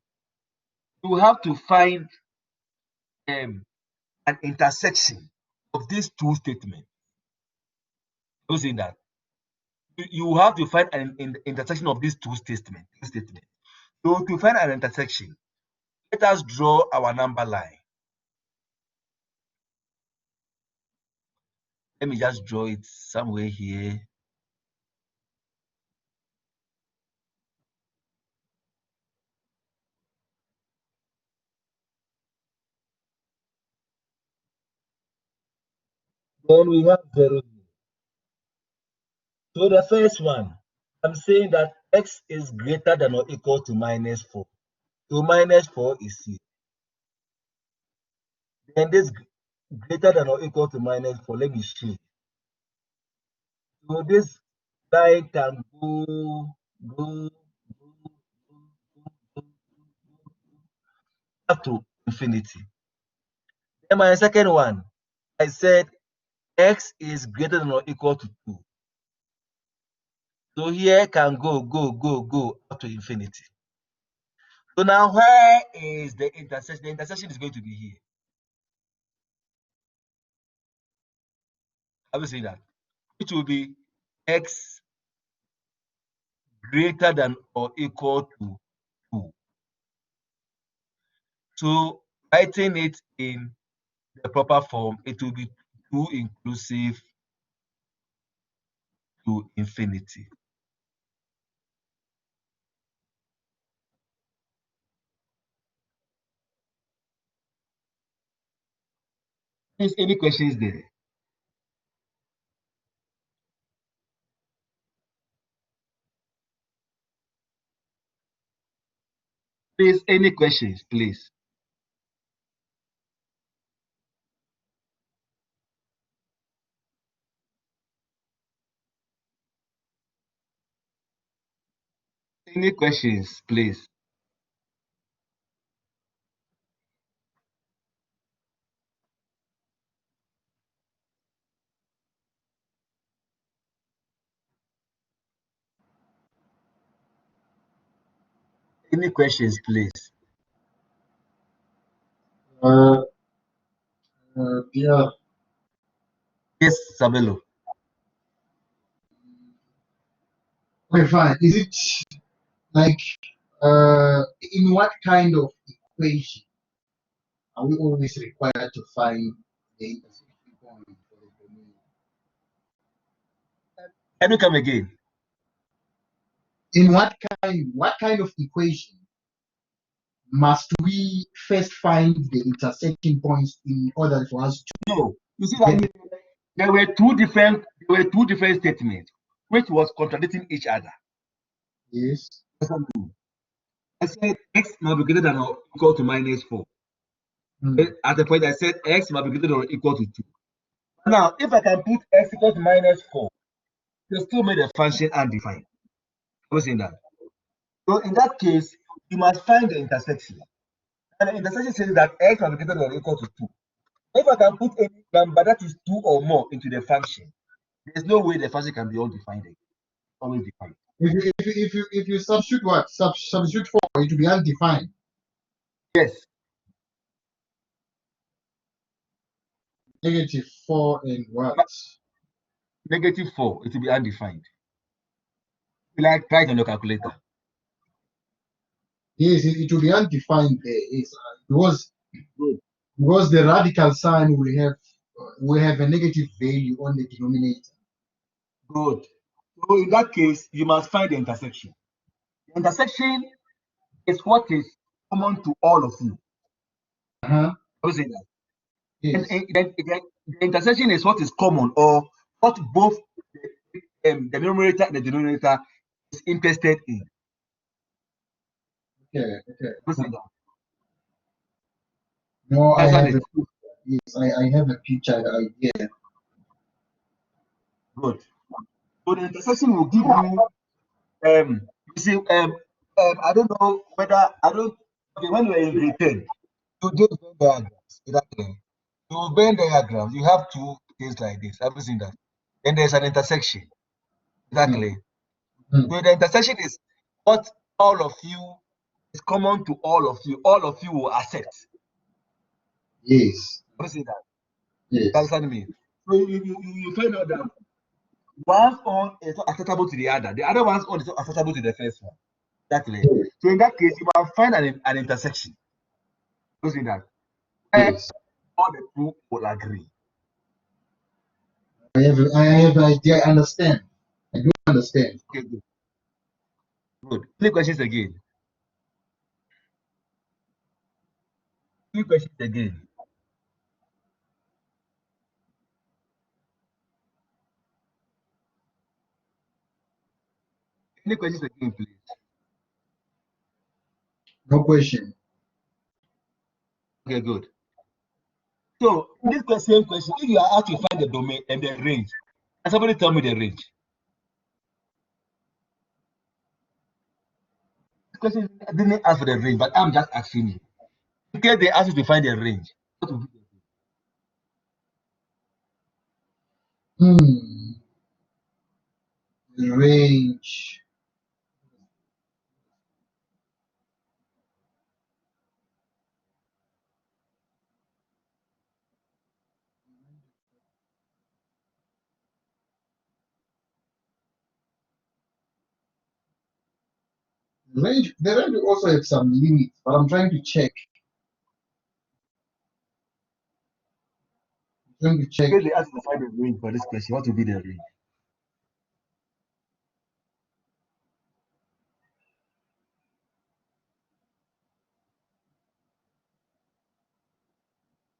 We have to find an intersection of these two statements. Wasn't that? You have to find an intersection of these two statements. So to find an intersection, let us draw our number line. Let me just draw it somewhere here. Then we have 0. So the first one, I'm saying that x is greater than or equal to -4. So -4 is here. Then this greater than or equal to -4, let me show. So this line can go up to infinity. And my second one, I said x is greater than or equal to 2. So here can go up to infinity. So now where is the intersection? The intersection is going to be here. Have you seen that? It will be x greater than or equal to 2. So writing it in the proper form, it will be 2 inclusive to infinity. Please, any questions there? Please, any questions, please? Any questions, please? Any questions, please? Yeah. Yes, Sabelo. Okay, fine. Is it like in what kind of equation are we always required to find the intersection point for the domain? Can you come again? In what kind of equation must we first find the intersection points in order for us to No. You see get that there were two different statements which was contradicting each other. this? I said x must be greater than or equal to -4. Hmm. At the point I said x must be greater than or equal to 2. Now, if I can put x equal to -4, you still made a function undefined. Who's saying that? So in that case, you must find the intersection. And the intersection says that x must be greater than or equal to 2. If I can put any number that is 2 or more into the function, there's no way the function can be undefined. Always defined. If you substitute what substitute for it to be undefined. Yes. -4 and what? -4, it will be undefined. Like try it on your calculator. Yes, it will be undefined there. Yes, Good. because the radical sign will have a negative value on the denominator. Good. So in that case, you must find the intersection. The intersection is what is common to all of you. Uh-huh. I will say that. Yes. The intersection is what is common or what both the numerator and the denominator is interested in. Okay. I will say that. No, I Understand have it? yes, I have a picture idea. Good. So the intersection will give you you see I don't know whether I don't okay when you were in grade 10, you did Venn diagrams. Exactly. You Venn diagrams, you have two things like this. Have you seen that? Then there's an intersection. Exactly. Mm. So the intersection is what all of you is common to all of you. All of you will accept. Yes. Have you seen that? You Yes. understand me? So you find out that one's own is not acceptable to the other. The other one's own is not acceptable to the first one. Exactly. Yes. So in that case, you must find an intersection. You see that? Where Yes. all the two will agree. I have an idea. I understand. I do understand. Okay, good. Good. Three questions again. Three questions again. Any questions again, please? No question. Okay, good. So in this same question, if you are asked to find the domain and the range, can somebody tell me the range? This question I didn't ask for the range, but I'm just asking you. In case they ask you to find the range, what will be the Hmm. The range. The range will also have some limits, but I'm trying to check. I'm trying to in check. case they ask you to find the range for this question, what will be the range?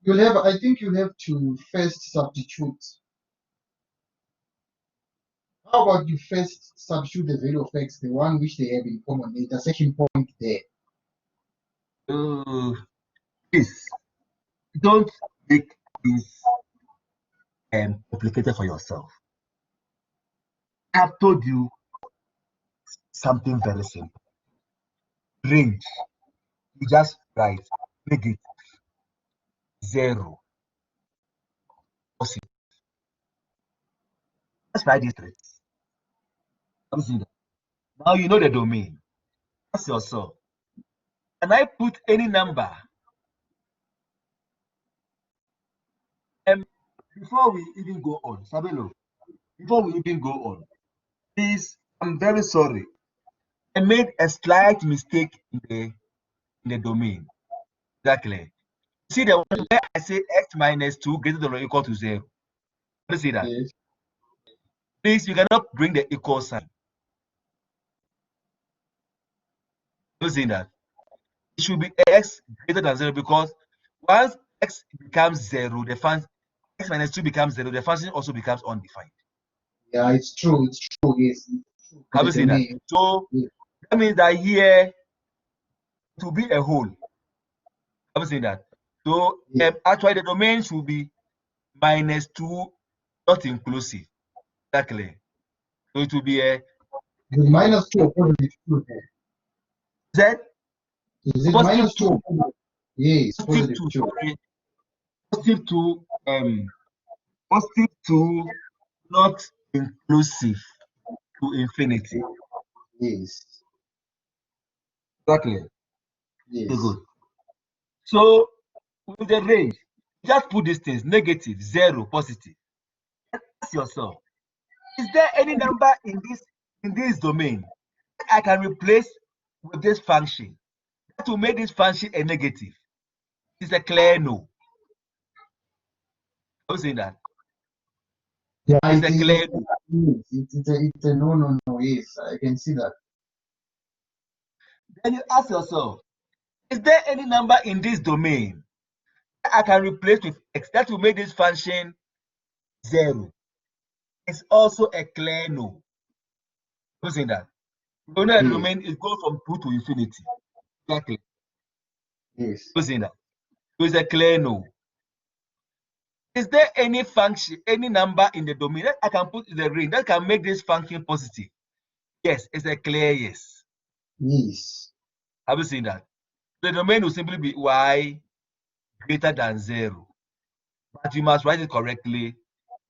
I think you'll have to first substitute. How about you first substitute the value of x, the one which they have in common, the intersection point there. Please don't make things complicated for yourself. I've told you something very simple. Range, you just write negative, 0, positive. Just write these three. I'm seeing that. Now you know the domain. Ask yourself, can I put any number? Before we even go on, Sabelo, before we even go on, please, I'm very sorry. I made a slight mistake in the domain. Exactly. See the one where I say x minus 2 greater than or equal to 0. You see that? Yes. Please, you cannot bring the equal sign. You see that? It should be x greater than 0 because once x becomes 0, the function x minus 2 becomes 0, the function also becomes undefined. Yeah, it's true. It's true. Yes. It's true. Have you seen that? So Yes. that means that here it will be a whole. Have you seen that? So Yes. actually the domain should be minus 2, not inclusive. Exactly. So it will be a The minus 2 or positive 2 there. z Is it positive minus 2 or 2, positive? Yes, positive positive 2, 2. sorry, positive 2, positive 2, not inclusive to infinity. Yes. Exactly. Okay, Yes. good. So with the range, just put these things negative, 0, positive. Ask yourself, is there any number in this domain I can replace with this function to make this function a negative? It's a clear no. Who's saying that? Yeah, It's a clear no. it's a no, no, no. Yes, I can see that. Then you ask yourself, is there any number in this domain I can replace with x that will make this function 0? It's also a clear no. Who's saying that? You know the Yes. domain is going from 2 to infinity. Exactly. Yes. Who's saying that? So it's a clear no. Is there any function, any number in the domain that I can put in the ring that can make this function positive? Yes, it's a clear yes. Yes. Have you seen that? The domain will simply be y greater than 0. But you must write it correctly.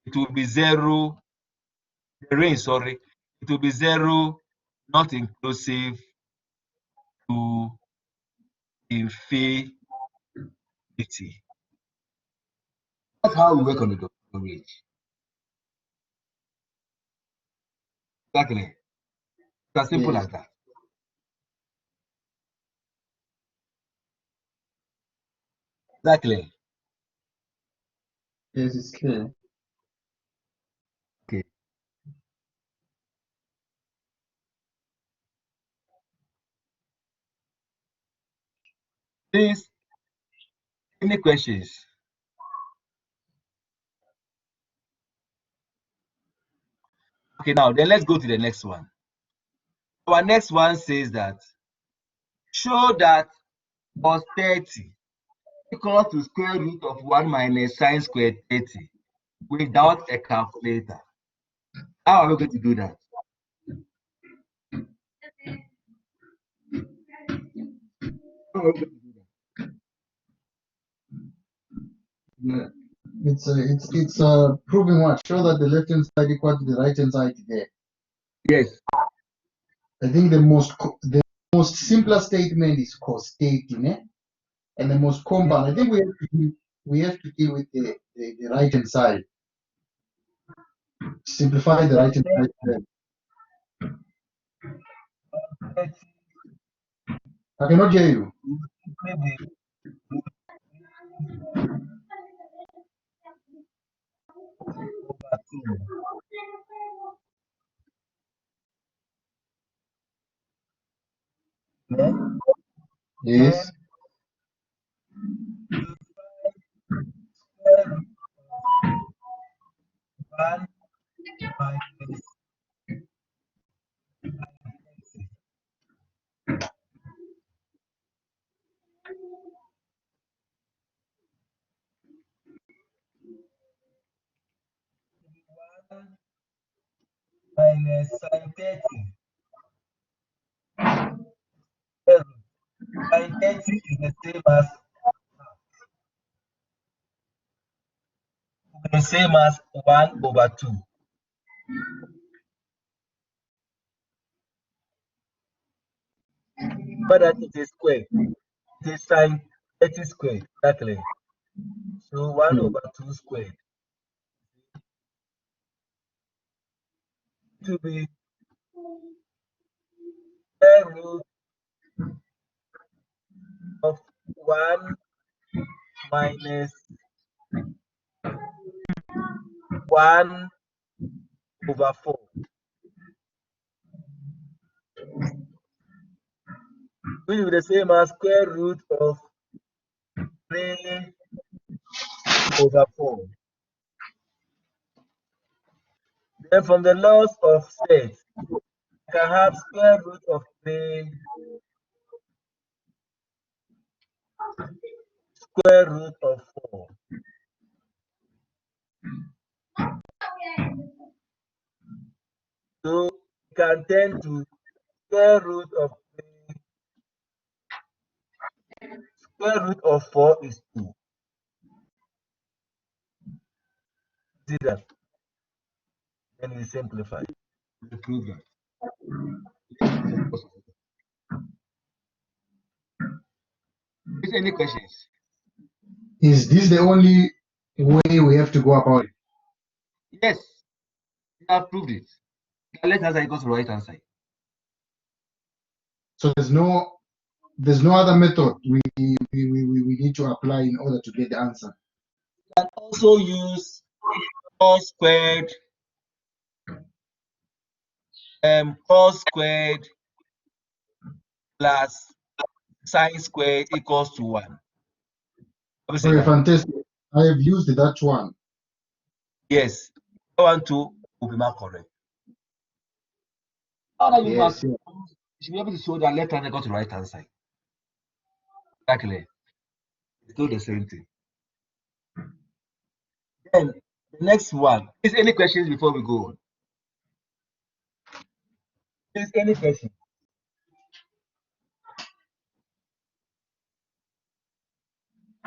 It will be 0, the range, sorry. It will be 0, not inclusive to infinity. That's how we work on the range. Exactly. It's as simple Yes. as that. Exactly. Yes, it's clear. Okay. Please, any questions? Okay, now then let's go to the next one. Our next one says that show that cos 30 equal to square root of 1 minus sine squared 30 without a calculator. How are we going to do that? How are we going to do that? Yeah. It's proving what? Show that the left hand side equal to the right hand side there. Yes. I think the most simpler statement is co-stating, and the most compound. I think we have to deal with the right hand side. Simplify the right hand side. There. I cannot hear you. Maybe over 2. Yeah? Yes. Then 1 minus sin 30. Yes, sin 30 is the same as 1 over 2. But that it is squared. It is sin 30 squared, exactly. So 1 over 2 squared to be square root of 1 minus 1 over 4. Which is the same as square root of 3 over 4. Then from the laws of sets, I can have square root of 3 square root of 4. So we can tend to square root of 3 square root of 4 is 2. See that? Then we simplify. We prove that. Is any questions? Is this the only way we have to go about it? Yes, we have proved it. The left hand side goes to the right hand side. So there's no other method we need to apply in order to get the answer. You can also use cos squared plus sine squared equals to 1. Obviously, Okay, fantastic. I have used that one. yes, that one too will be more correct. Now that you Yes, must, you should be able to show that left hand side goes to the right hand side. Exactly. It's still the same thing. Then the next one. Is any questions before we go on? Is any question?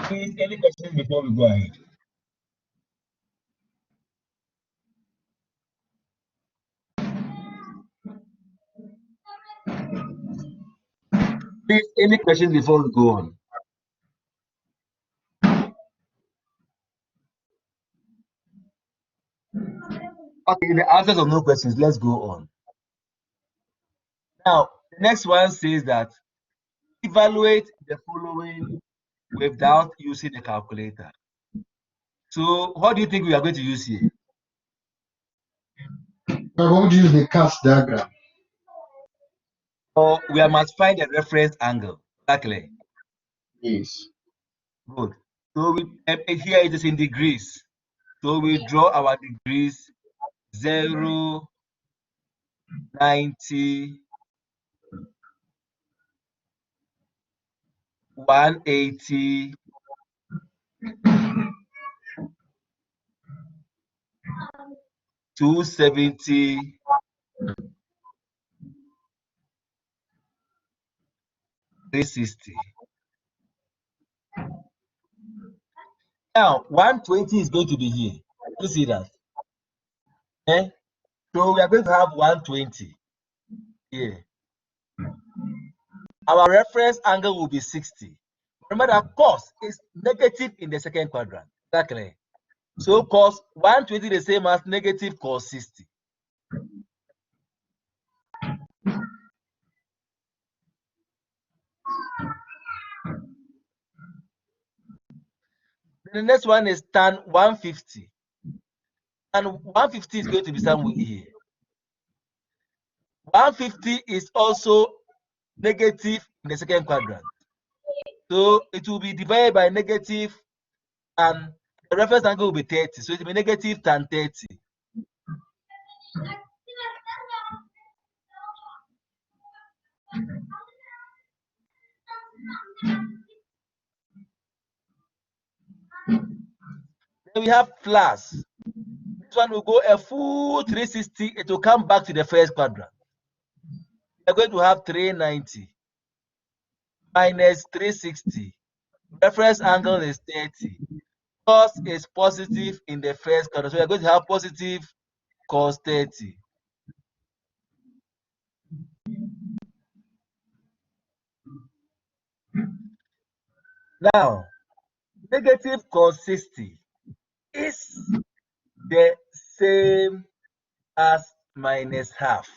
Please, any questions before we go ahead? Please, any questions before we go on? Okay, the answers of no questions. Let's go on. Now, the next one says that evaluate the following without using a calculator. So, what do you think we are going to use here? we're going to use the cast diagram. Or we must find a reference angle. Exactly. Yes. Good. So here it is in degrees. So we draw our degrees 0, 90, 180, 270, 360. Now 120 is going to be here. You see that? Eh? So we are going to have 120 here. Our reference angle will be 60. Remember that cos is negative in the second quadrant. Exactly. So cos 120 is the same as negative cos 60. The next one is tan 150. And 150 is going to be somewhere here. 150 is also negative in the second quadrant. So it will be divided by negative, and the reference angle will be 30. So it will be negative tan 30. Then we have plus. This one will go a full 360. It will come back to the first quadrant. We are going to have 390 minus 360. Reference angle is 30. Cos is positive in the first quadrant. So we are going to have positive cos 30. Now, negative cos 60 is the same as minus half.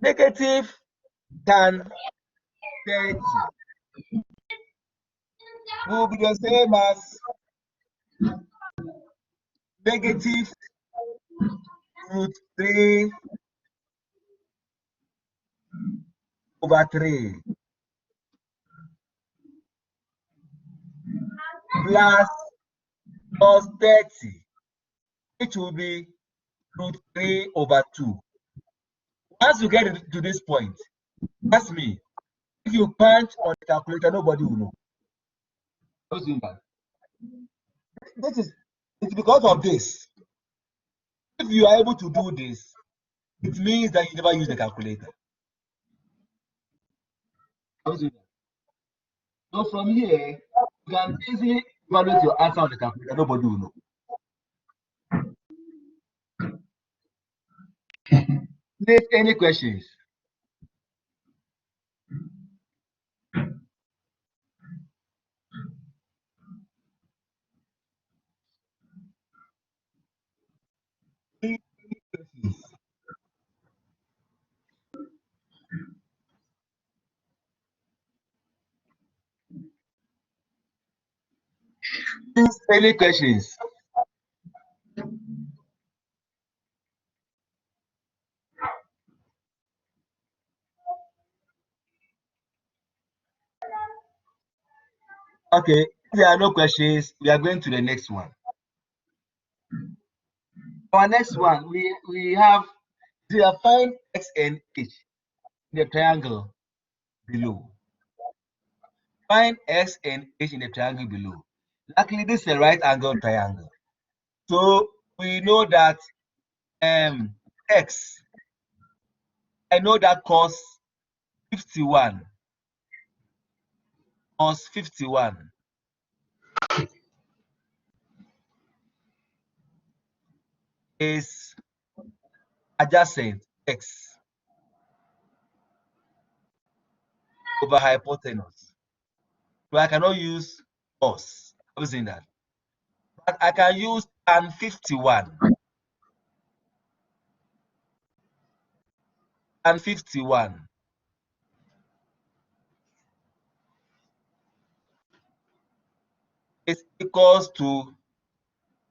Negative tan 30 will be the same as negative root 3 over 3 plus cos 30, which will be root 3 over 2. Once you get to this point, ask me, if you punch on the calculator, nobody will know. What's doing that? It's because of this. If you are able to do this, it means that you never use the calculator. What's doing that? So from here, you can easily evaluate your answer on the calculator, nobody will know. Please, any questions? Any questions? Please, any questions? Okay, if there are no questions, we are going to the next one. Our next one, we have find x and h in the triangle below. Find x and h in the triangle below. Luckily, this is a right angle triangle. So we know that x, I know that cos 51 is adjacent x over hypotenuse. So I cannot use cos. I'm saying that. But I can use tan 51. Tan 51 is equals to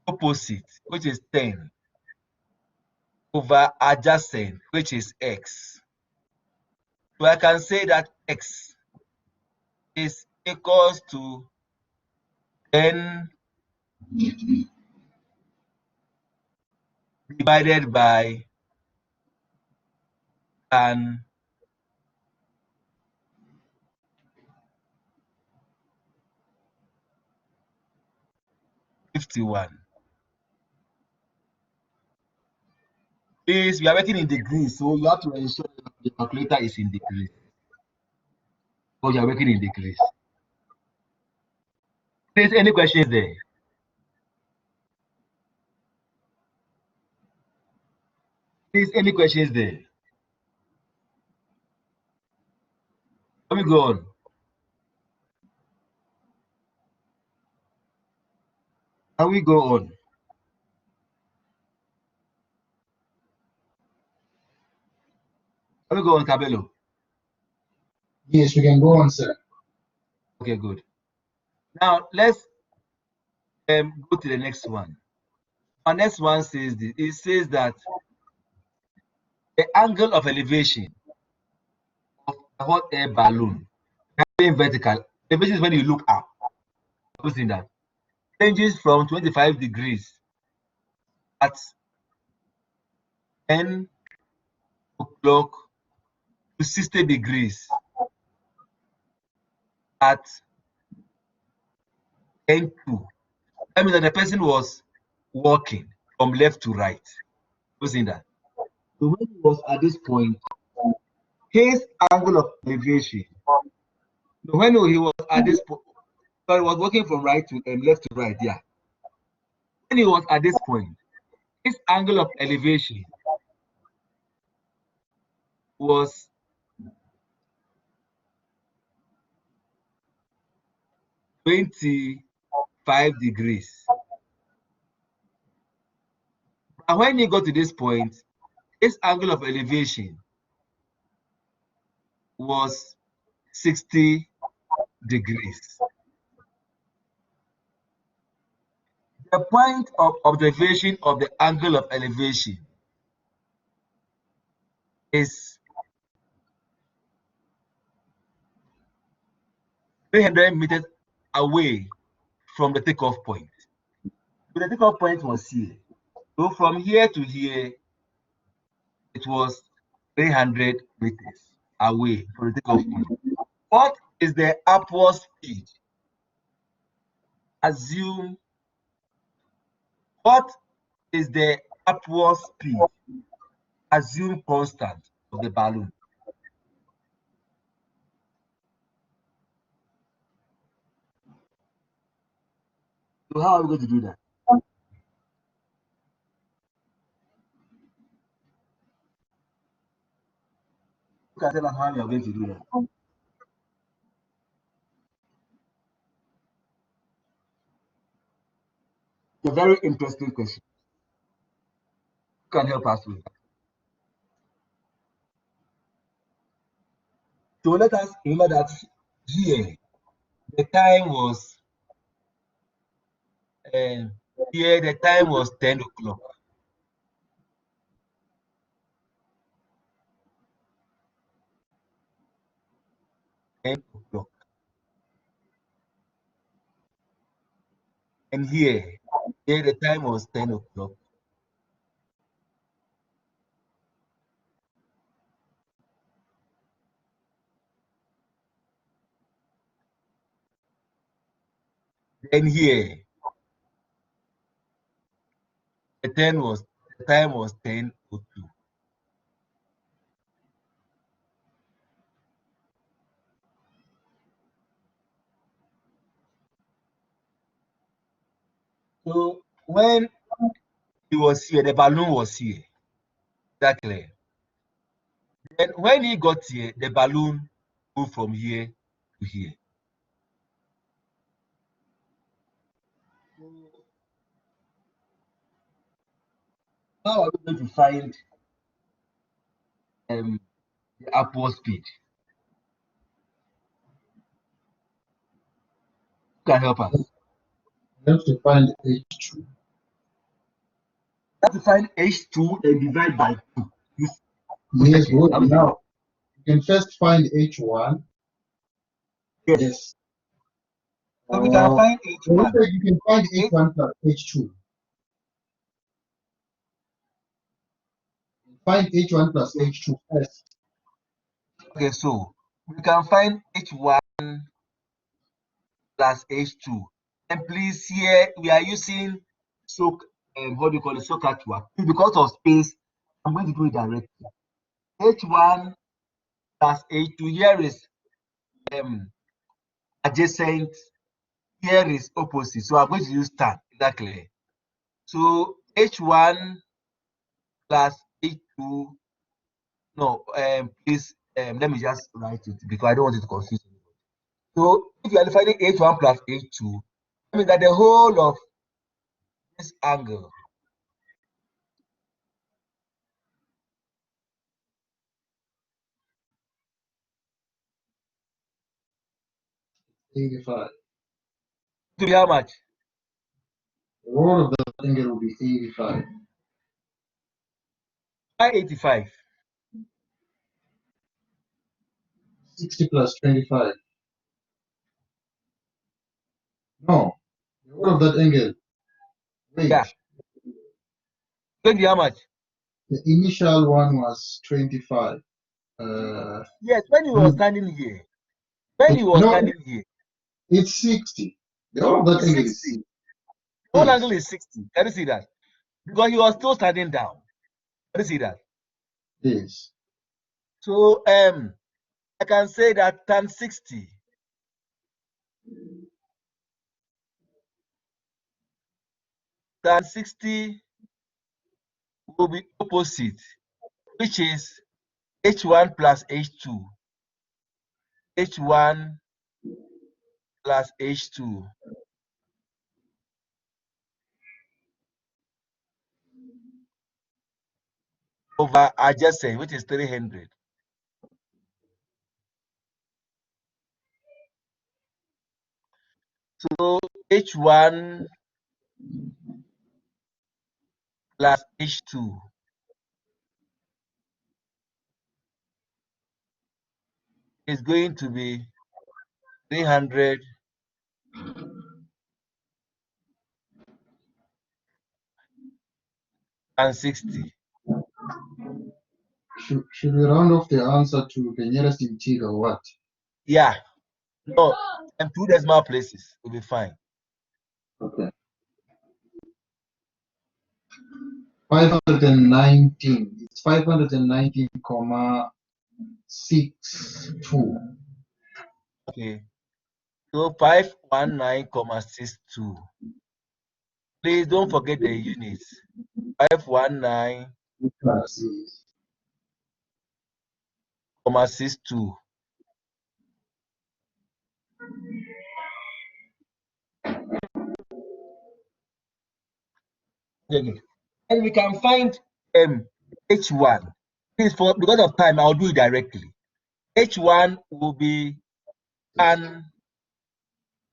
opposite, which is 10, over adjacent, which is x. So I can say that x is equals to 10 divided by tan 51. Please, we are working in degrees, so you have to ensure the calculator is in degrees. Because you are working in degrees. Please, any questions there? Please, any questions there? Let me go on. Can we go on? Can we go on, Cabello? Yes, we can go on, sir. Okay, good. Now let's go to the next one. Our next one says this. It says that the angle of elevation of a hot air balloon being vertical. Elevation is when you look up. Have you seen that? Changes from 25 degrees at 10 o'clock to 60 degrees at 10:02. That means that the person was walking from left to right. Have you seen that? So when he was at this point, his angle of elevation, when he was at this point, sorry, was walking from right to left to right, yeah. When he was at this point, his angle of elevation was 25 degrees. And when he got to this point, his angle of elevation was 60 degrees. The point of observation of the angle of elevation is 300 meters away from the takeoff point. So the takeoff point was here. So from here to here, it was 300 meters away from the takeoff point. What is the upward speed? Assume what is the upward speed? Assume constant of the balloon. So how are we going to do that? You can tell us how we are going to do that. It's a very interesting question. Who can help us with that? So let us remember that here the time was here the time was 10 o'clock. And here the time was 10 o'clock. Then here the time was 10:02. So when he was here, the balloon was here. Is that clear? Then when he got here, the balloon moved from here to here. How are we going to find the upward speed? Who can help us? We have to find H2. We have to find H2 and divide by 2. Yes, Okay, good. I'm saying. Now, you can first find H1. Yes. So we can find Well, H1. you can find H1 plus H2. Find H1 plus H2 first. Okay, so we can find H1 plus H2. And please, here we are using what do you call it? SOHCAHTOA. Because of space, I'm going to do it directly. H1 plus H2. Here is adjacent. Here is opposite. So I'm going to use tan. Is that clear? So H1 plus H2. No, please, let me just write it because I don't want it to confuse you. So if you are defining H1 plus H2, I mean that the whole of this angle =85. to be how much? The whole of that angle will be 85. Why 85? 60 plus 25. No, the whole of that angle. Wait, Yeah. Going to be how much? the initial one was 25. Yes, when you were standing here. When you were No, standing here, it's 60. The whole of that it's angle is 60. 60. The whole Yes. angle is 60. Can you see that? Because you are still standing down. Can you see that? Yes. So I can say that tan 60 will be opposite, which is H1 plus H2. H1 plus H2 over adjacent, which is 300. So H1 plus H2 is going to be 360. Should we round off the answer to the nearest integer or what? Yeah, no, and 2 decimal places will be fine. Okay. 519. It's 519,62. Okay, so 519,62. Please don't forget the units. 519,62. Okay. And we can find H1. Please, because of time, I'll do it directly. H1 will be tan,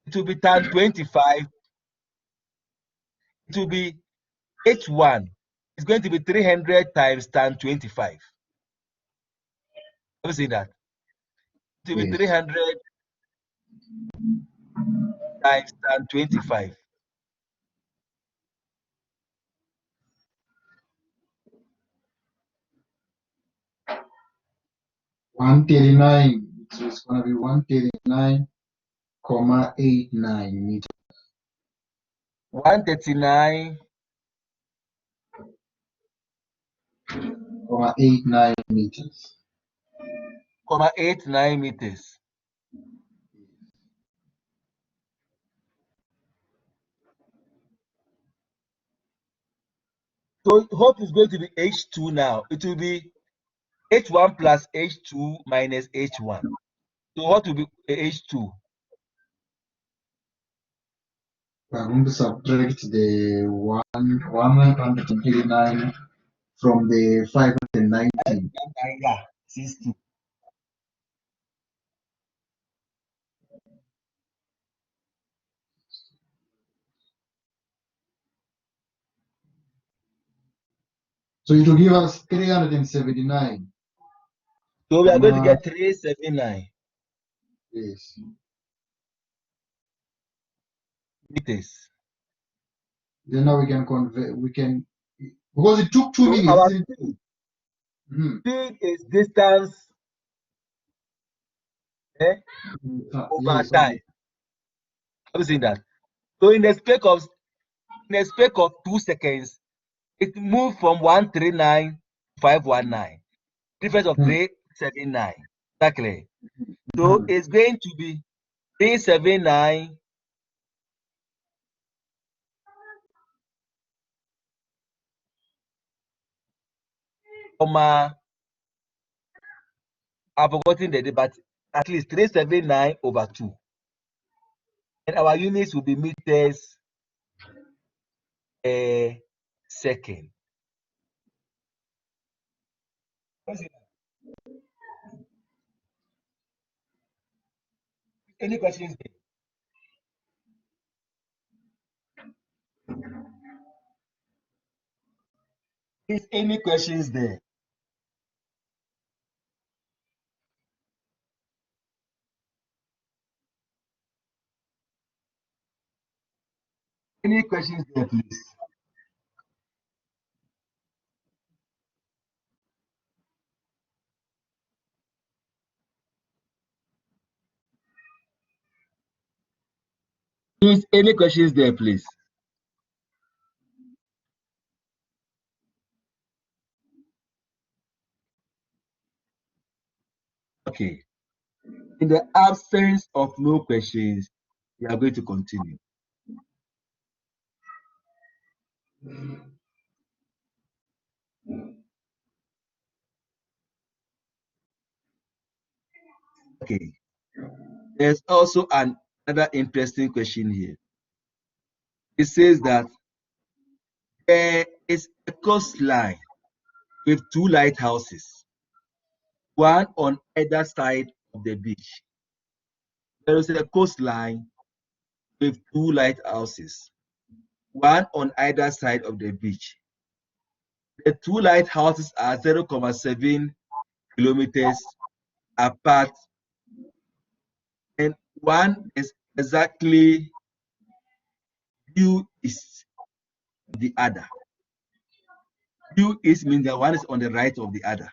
it will be tan 25. It will be H1. It's going to be 300 times tan 25. Have you seen that? It will be Yes. 300 times tan 25. One 139. So it's gonna be 139,89 meters. 139, 89 meters. 89 meters. So what is going to be H2 now? It will be H1 plus H2 minus H1. So what will be H2? We're going to subtract the 189 from the 519. Yeah, 60. So it will give us 379. So we are going to get 379 Yes. meters. Then now we can convert. We can, because it took 2 So minutes. our Isn't it? speed, Mhm. speed is distance over Yes. time. Have you seen that? So in the space of 2 seconds, it moved from 139 to 519. Difference of Hmm. 379. Exactly. So it's going to be 379 comma, I've forgotten the day, but at least 379 over 2. And our units will be meters a second. Any questions there? Please, any questions there? Any questions there, please? Please, any questions there, please? Okay. In the absence of no questions, we are going to continue. Okay. There's also another interesting question here. It says that there is a coastline with 2 lighthouses, one on either side of the beach. There is a coastline with 2 lighthouses, one on either side of the beach. The 2 lighthouses are 0.7 kilometers apart, and one is exactly due east of the other. Due east means that one is on the right of the other.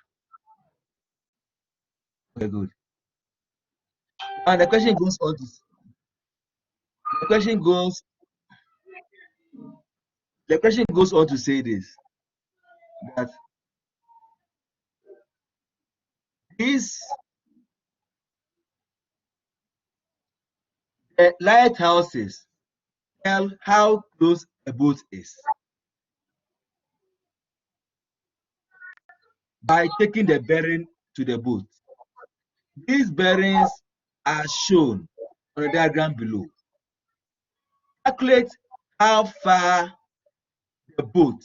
Okay, good. And the question goes on to say this, that these lighthouses tell how close a boat is by taking the bearing to the boat. These bearings are shown on the diagram below. Calculate how far the boat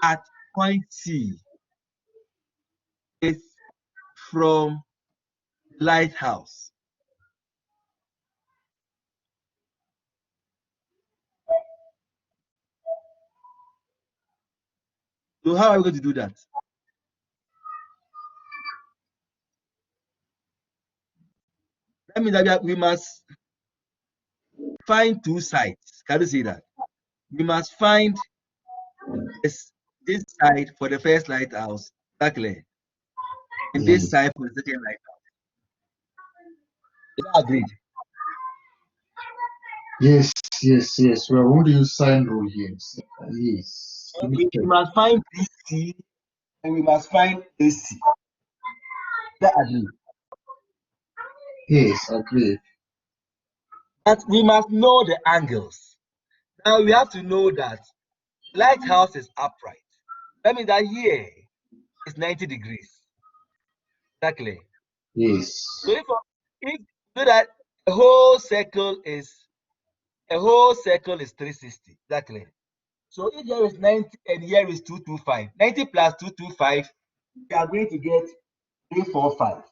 at point C is from the lighthouse. So how are we going to do that? That means that we must find 2 sides. Can you see that? We must find this side for the first lighthouse, exactly, and this side for the second lighthouse. Is that agreed? Yes, yes, yes. We are going to use sign rule here. Yes. We must find BC and we must find AC. Is that agreed? Yes, agree. But we must know the angles. Now we have to know that lighthouse is upright. That means that here is 90 degrees. Exactly. Yes. So if so that a whole circle is 360. Exactly. So if here is 90 and here is 225, 90 plus 225, we are going to get 345.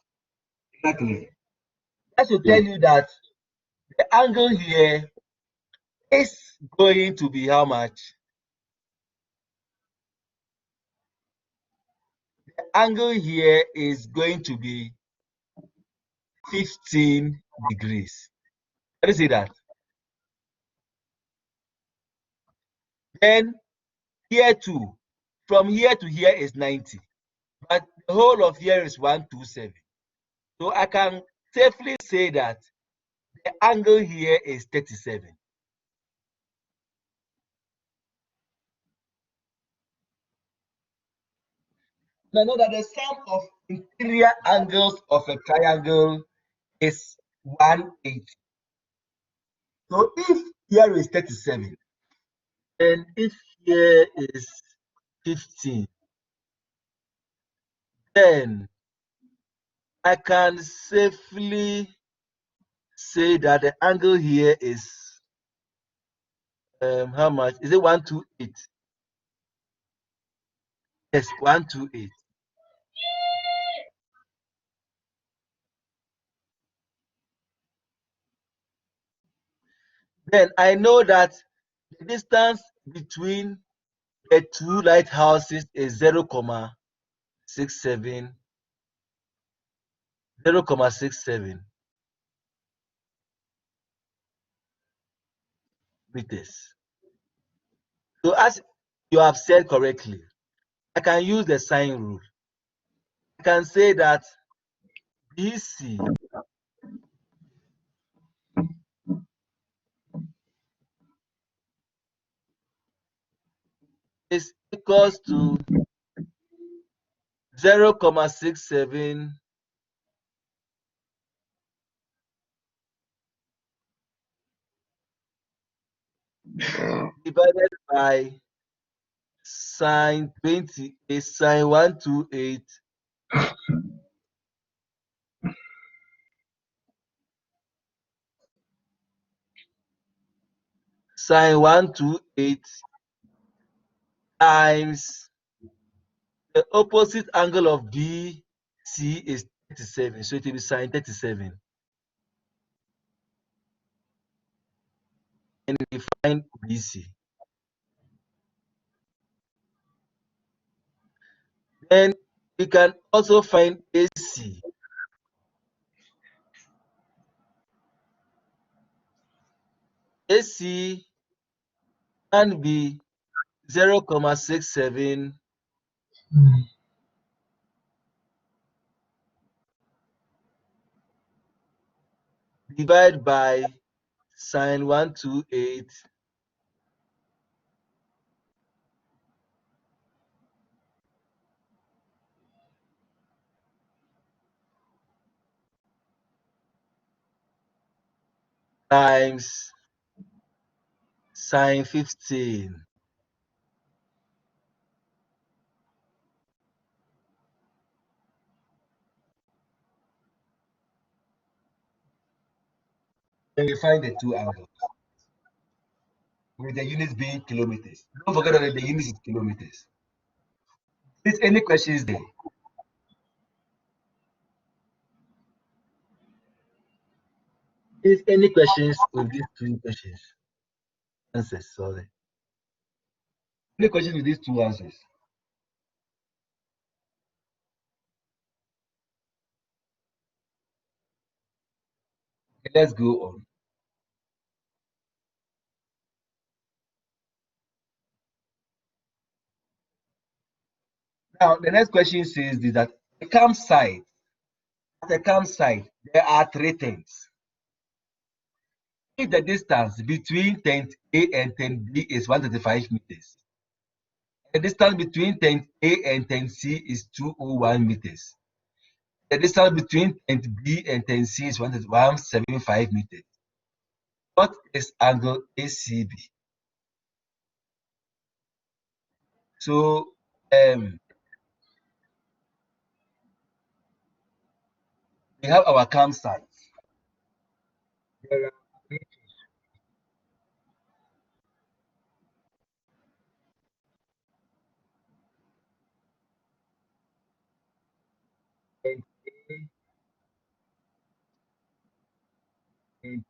Exactly. That should tell you that the angle here is going to be how much? The angle here is going to be 15 degrees. Can you see that? Then here too, from here to here is 90, but the whole of here is 127. So I can safely say that the angle here is 37. I know that the sum of interior angles of a triangle is 180. So if here is 37, and if here is 15, then I can safely say that the angle here is how much? Is it 128? Yes, 128. Then I know that the distance between the two lighthouses is 0.67 meters. So as you have said correctly, I can use the sine rule. I can say that BC is equals to 0.67 divided by sine 20 is sine 128 sine 128 times the opposite angle of BC is 37. So it will be sine 37. And we find BC. Then we can also find AC. AC can be 0.67 divided by sine 128 times sine 15. Then we find the two angles with the units being kilometers. Don't forget that the units is kilometers. Is any questions there? Is any questions with these two questions? Answers, sorry. Any questions with these two answers? Okay, let's go on. Now, the next question says this, that at a campsite, there are three things. If the distance between tent A and tent B is 135 meters, the distance between tent A and tent C is 201 meters. The distance between tent B and tent C is 175 meters. What is angle ACB? So we have our campsite. There are tent A and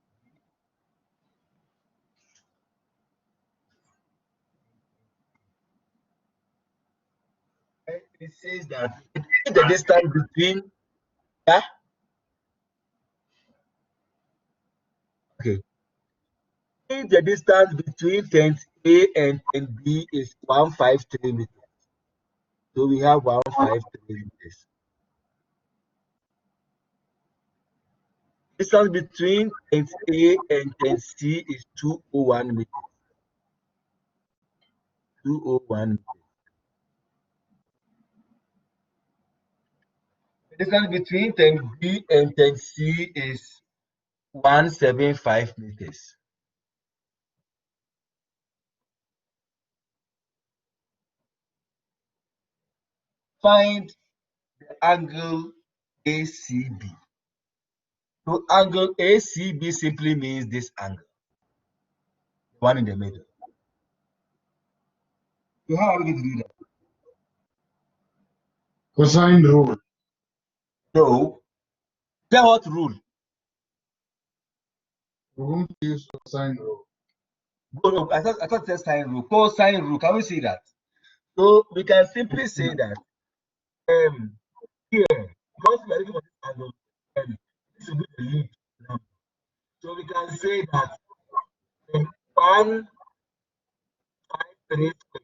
it says that if the distance between, yeah, okay, if the distance between tent A and tent B is 153 meters, so we have 153 meters. Distance between tent A and tent C is 201 meters. 201 meters. The distance between tent B and tent C is 175 meters. Find the angle ACB. So angle ACB simply means this angle, the one in the middle. So how are we going to do that? Cosine rule. So, tell what rule? We're going to use cosine rule. I thought it sine rule. Cosine rule. Can we see that? So we can simply say that here, because we are looking for this angle, this will be the lead number. So we can say that 153 square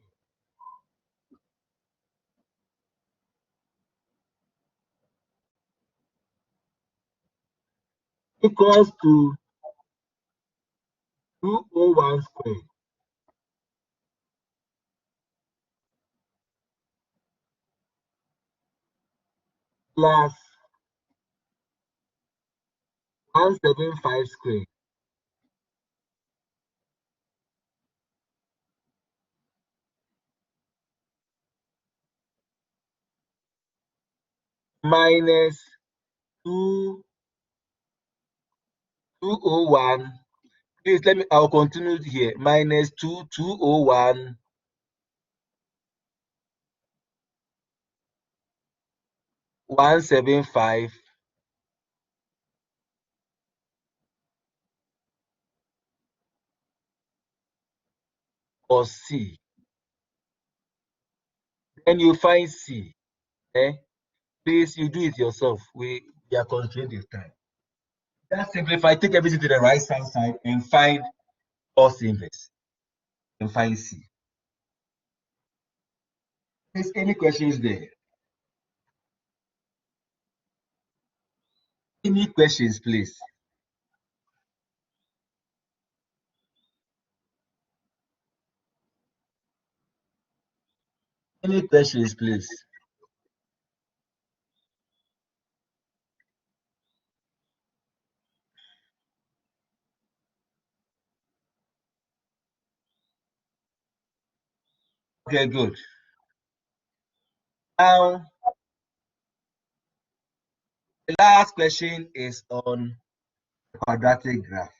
equals to 201 square plus 175 square minus 201. Please let me, I'll continue here. Minus 201 175 or C. Then you find C. Eh? Please, you do it yourself. We are constrained with time. That's simplify. Take everything to the right hand side and find cos inverse and find C. Is any questions there? Any questions, please? Any questions, please? Okay, good. Now, the last question is on quadratic graph.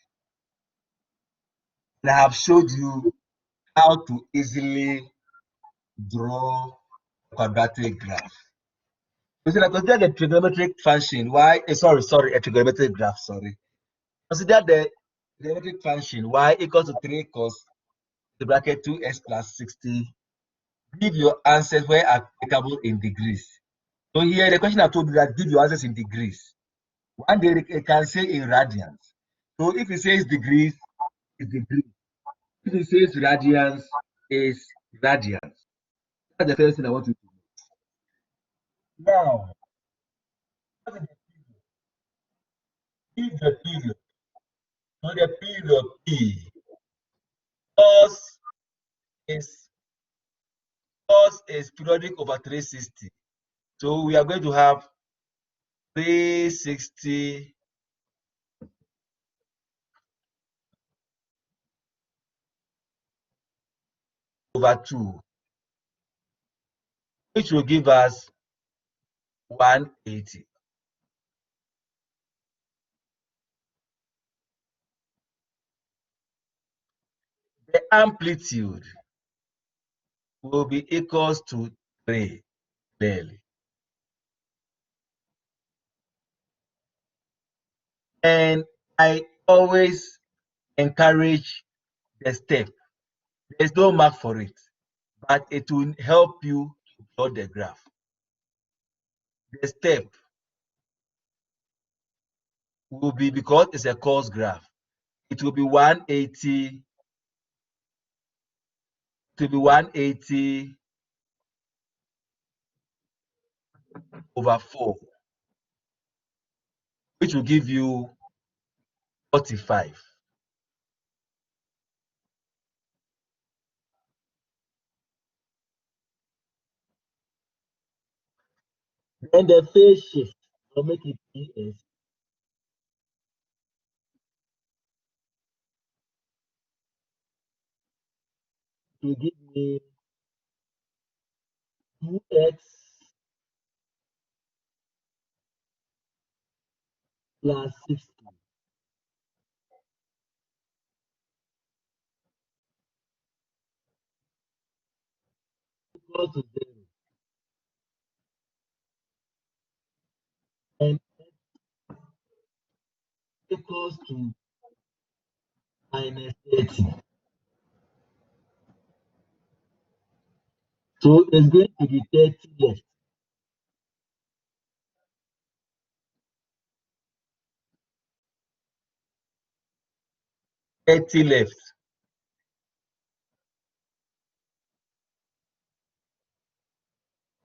And I have showed you how to easily draw a quadratic graph. So I consider the trigonometric function y, a trigonometric graph, sorry. Consider the trigonometric function y equals to 3 cos the bracket 2x plus 60. Give your answers where applicable in degrees. So here the question I told you that give your answers in degrees. One day it can say in radians. So if it says degrees, it's degrees. If it says radians, it's radians. That's the first thing I want you to know. Now, give the period. So the period P cos is periodic over 360. So we are going to have 360 over 2, which will give us 180. The amplitude will be equals to 3 clearly. And I always encourage the step. There's no mark for it, but it will help you to plot the graph. The step will be, because it's a coarse graph, it will be 180. It will be 180 over 4, which will give you 45. Then the phase shift I'll make it PS. To give me 2x plus 60 equals to 0. And equals to minus 30. So it's going to be 30 left.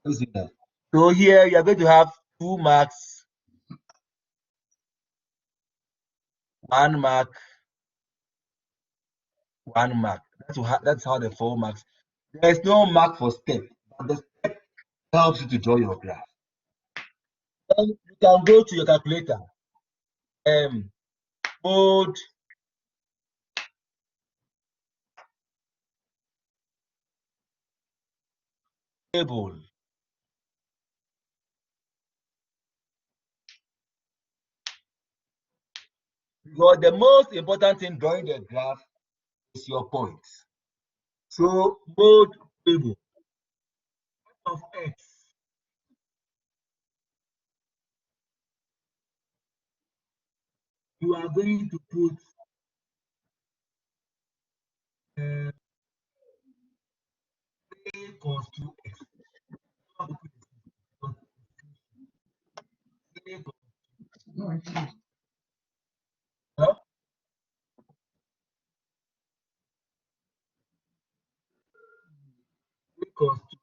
You see that? So here you are going to have 2 marks, 1 mark, 1 mark. That's how the 4 marks. There's no mark for step, but the step helps you to draw your graph. Then you can go to your calculator. Mode table. Because the most important thing drawing the graph is your points. So mode table of x you are going to put a equals to x. No, actually, Huh? Equals to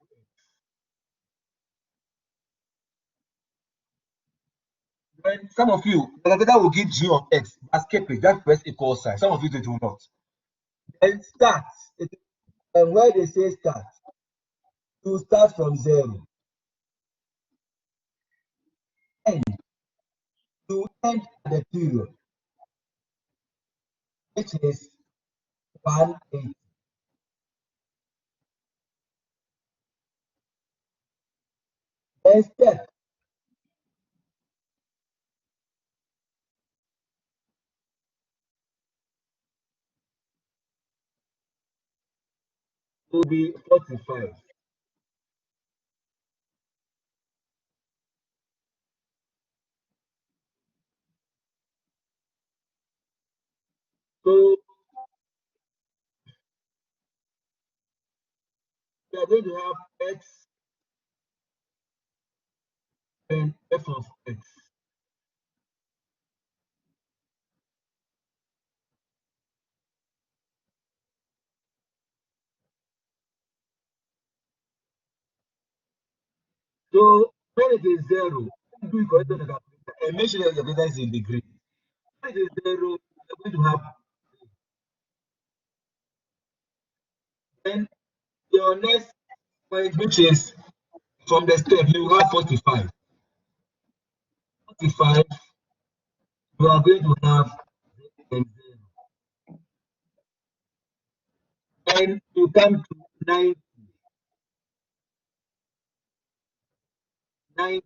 when some of you, the calculator will give g of x, escape it, that press equal sign. Some of you it will not. Then start. And where they say start, you start from 0. End. You end at the period, which is 180. Then step will be 45. So we are going to have x and f of x. So when it is 0, do you correct the calculator and make sure that your calculator is in degree. When it is 0, you're going to have then your next point, which is from the step, you have 45. 45, you are going to have 0. Then you come to 90. 90,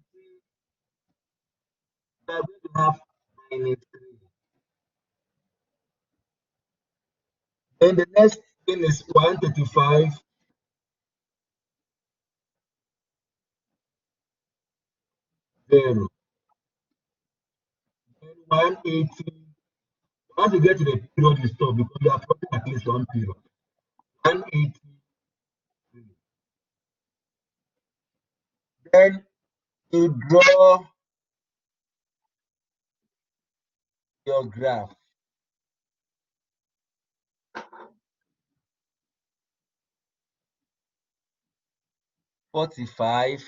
you are going to have minus 3. Then the next thing is 135, 0. Then 180. Once you get to the period, you stop because you are plotting at least one period. 180. Then you draw your graph. 45,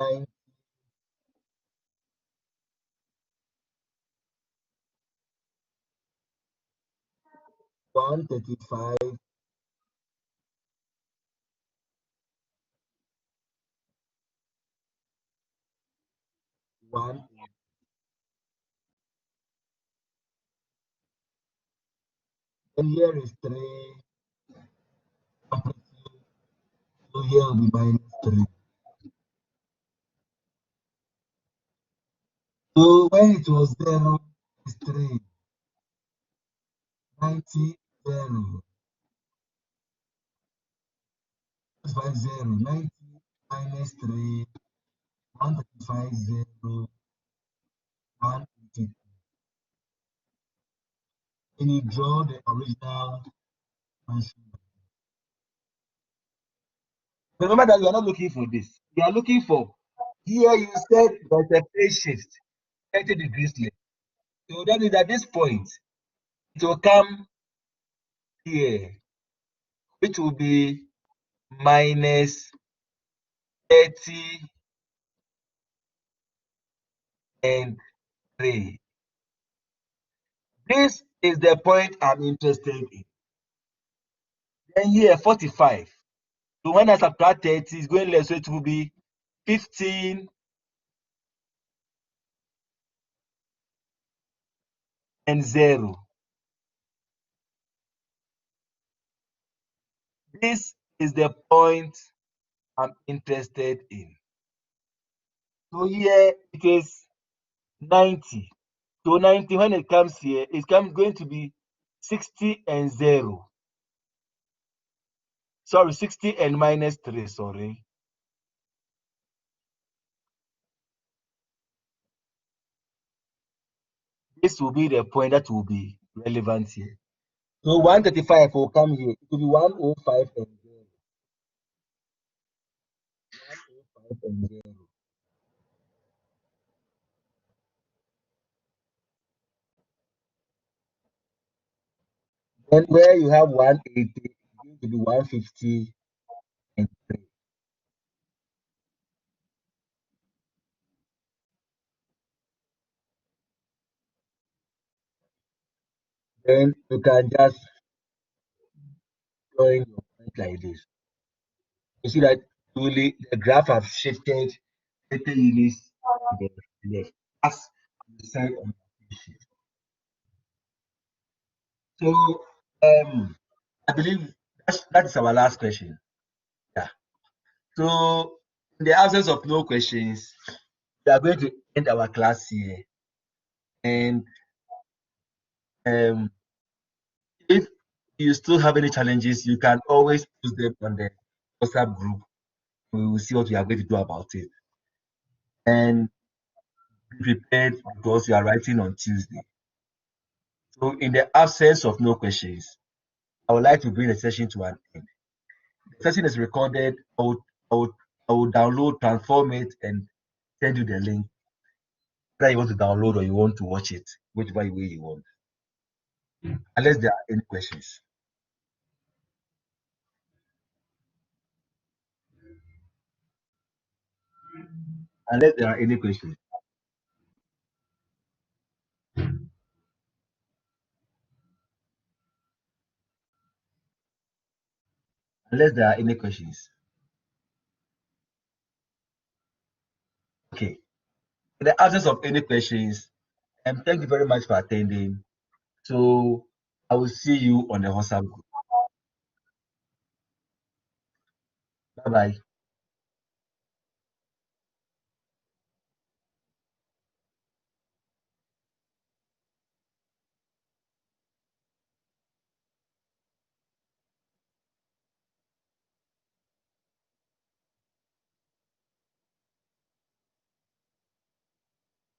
90, 135, 1. And here is 3. So here will be -3. So when it was 0, it's 3. 90, 0. 50, 90 -3, 135, 0, 180. And you draw the original function. Remember that you are not looking for this. You are looking for, here you said there's a phase shift, 30 degrees left. So that means at this point, it will come here, which will be -30 and 3. This is the point I'm interested in. Then here, 45. So when I subtract 30, it's going less, so it will be 15 and 0. This is the point I'm interested in. So here it is 90. So 90, when it comes here, it's going to be 60 and 0. Sorry, 60 and -3, sorry. This will be the point that will be relevant here. So 135 will come here. It will be 105 and 0. 105 and 0. Then where you have 180, it's going to be 150 and 3. Then you can just join your point like this. You see that really the graph have shifted 30 units to the left. As the side on the sheet. So I believe that is our last question. Yeah. So in the absence of no questions, we are going to end our class here. And if you still have any challenges, you can always post them on the WhatsApp group. We will see what we are going to do about it. And be prepared because you are writing on Tuesday. So in the absence of no questions, I would like to bring the session to an end. The session is recorded. I would download, transform it, and send you the link. Whether you want to download or you want to watch it, whichever way you want. Unless there are any questions. Unless there are any questions. Unless there are any questions. Okay. In the absence of any questions, thank you very much for attending. So I will see you on the WhatsApp group. Bye bye.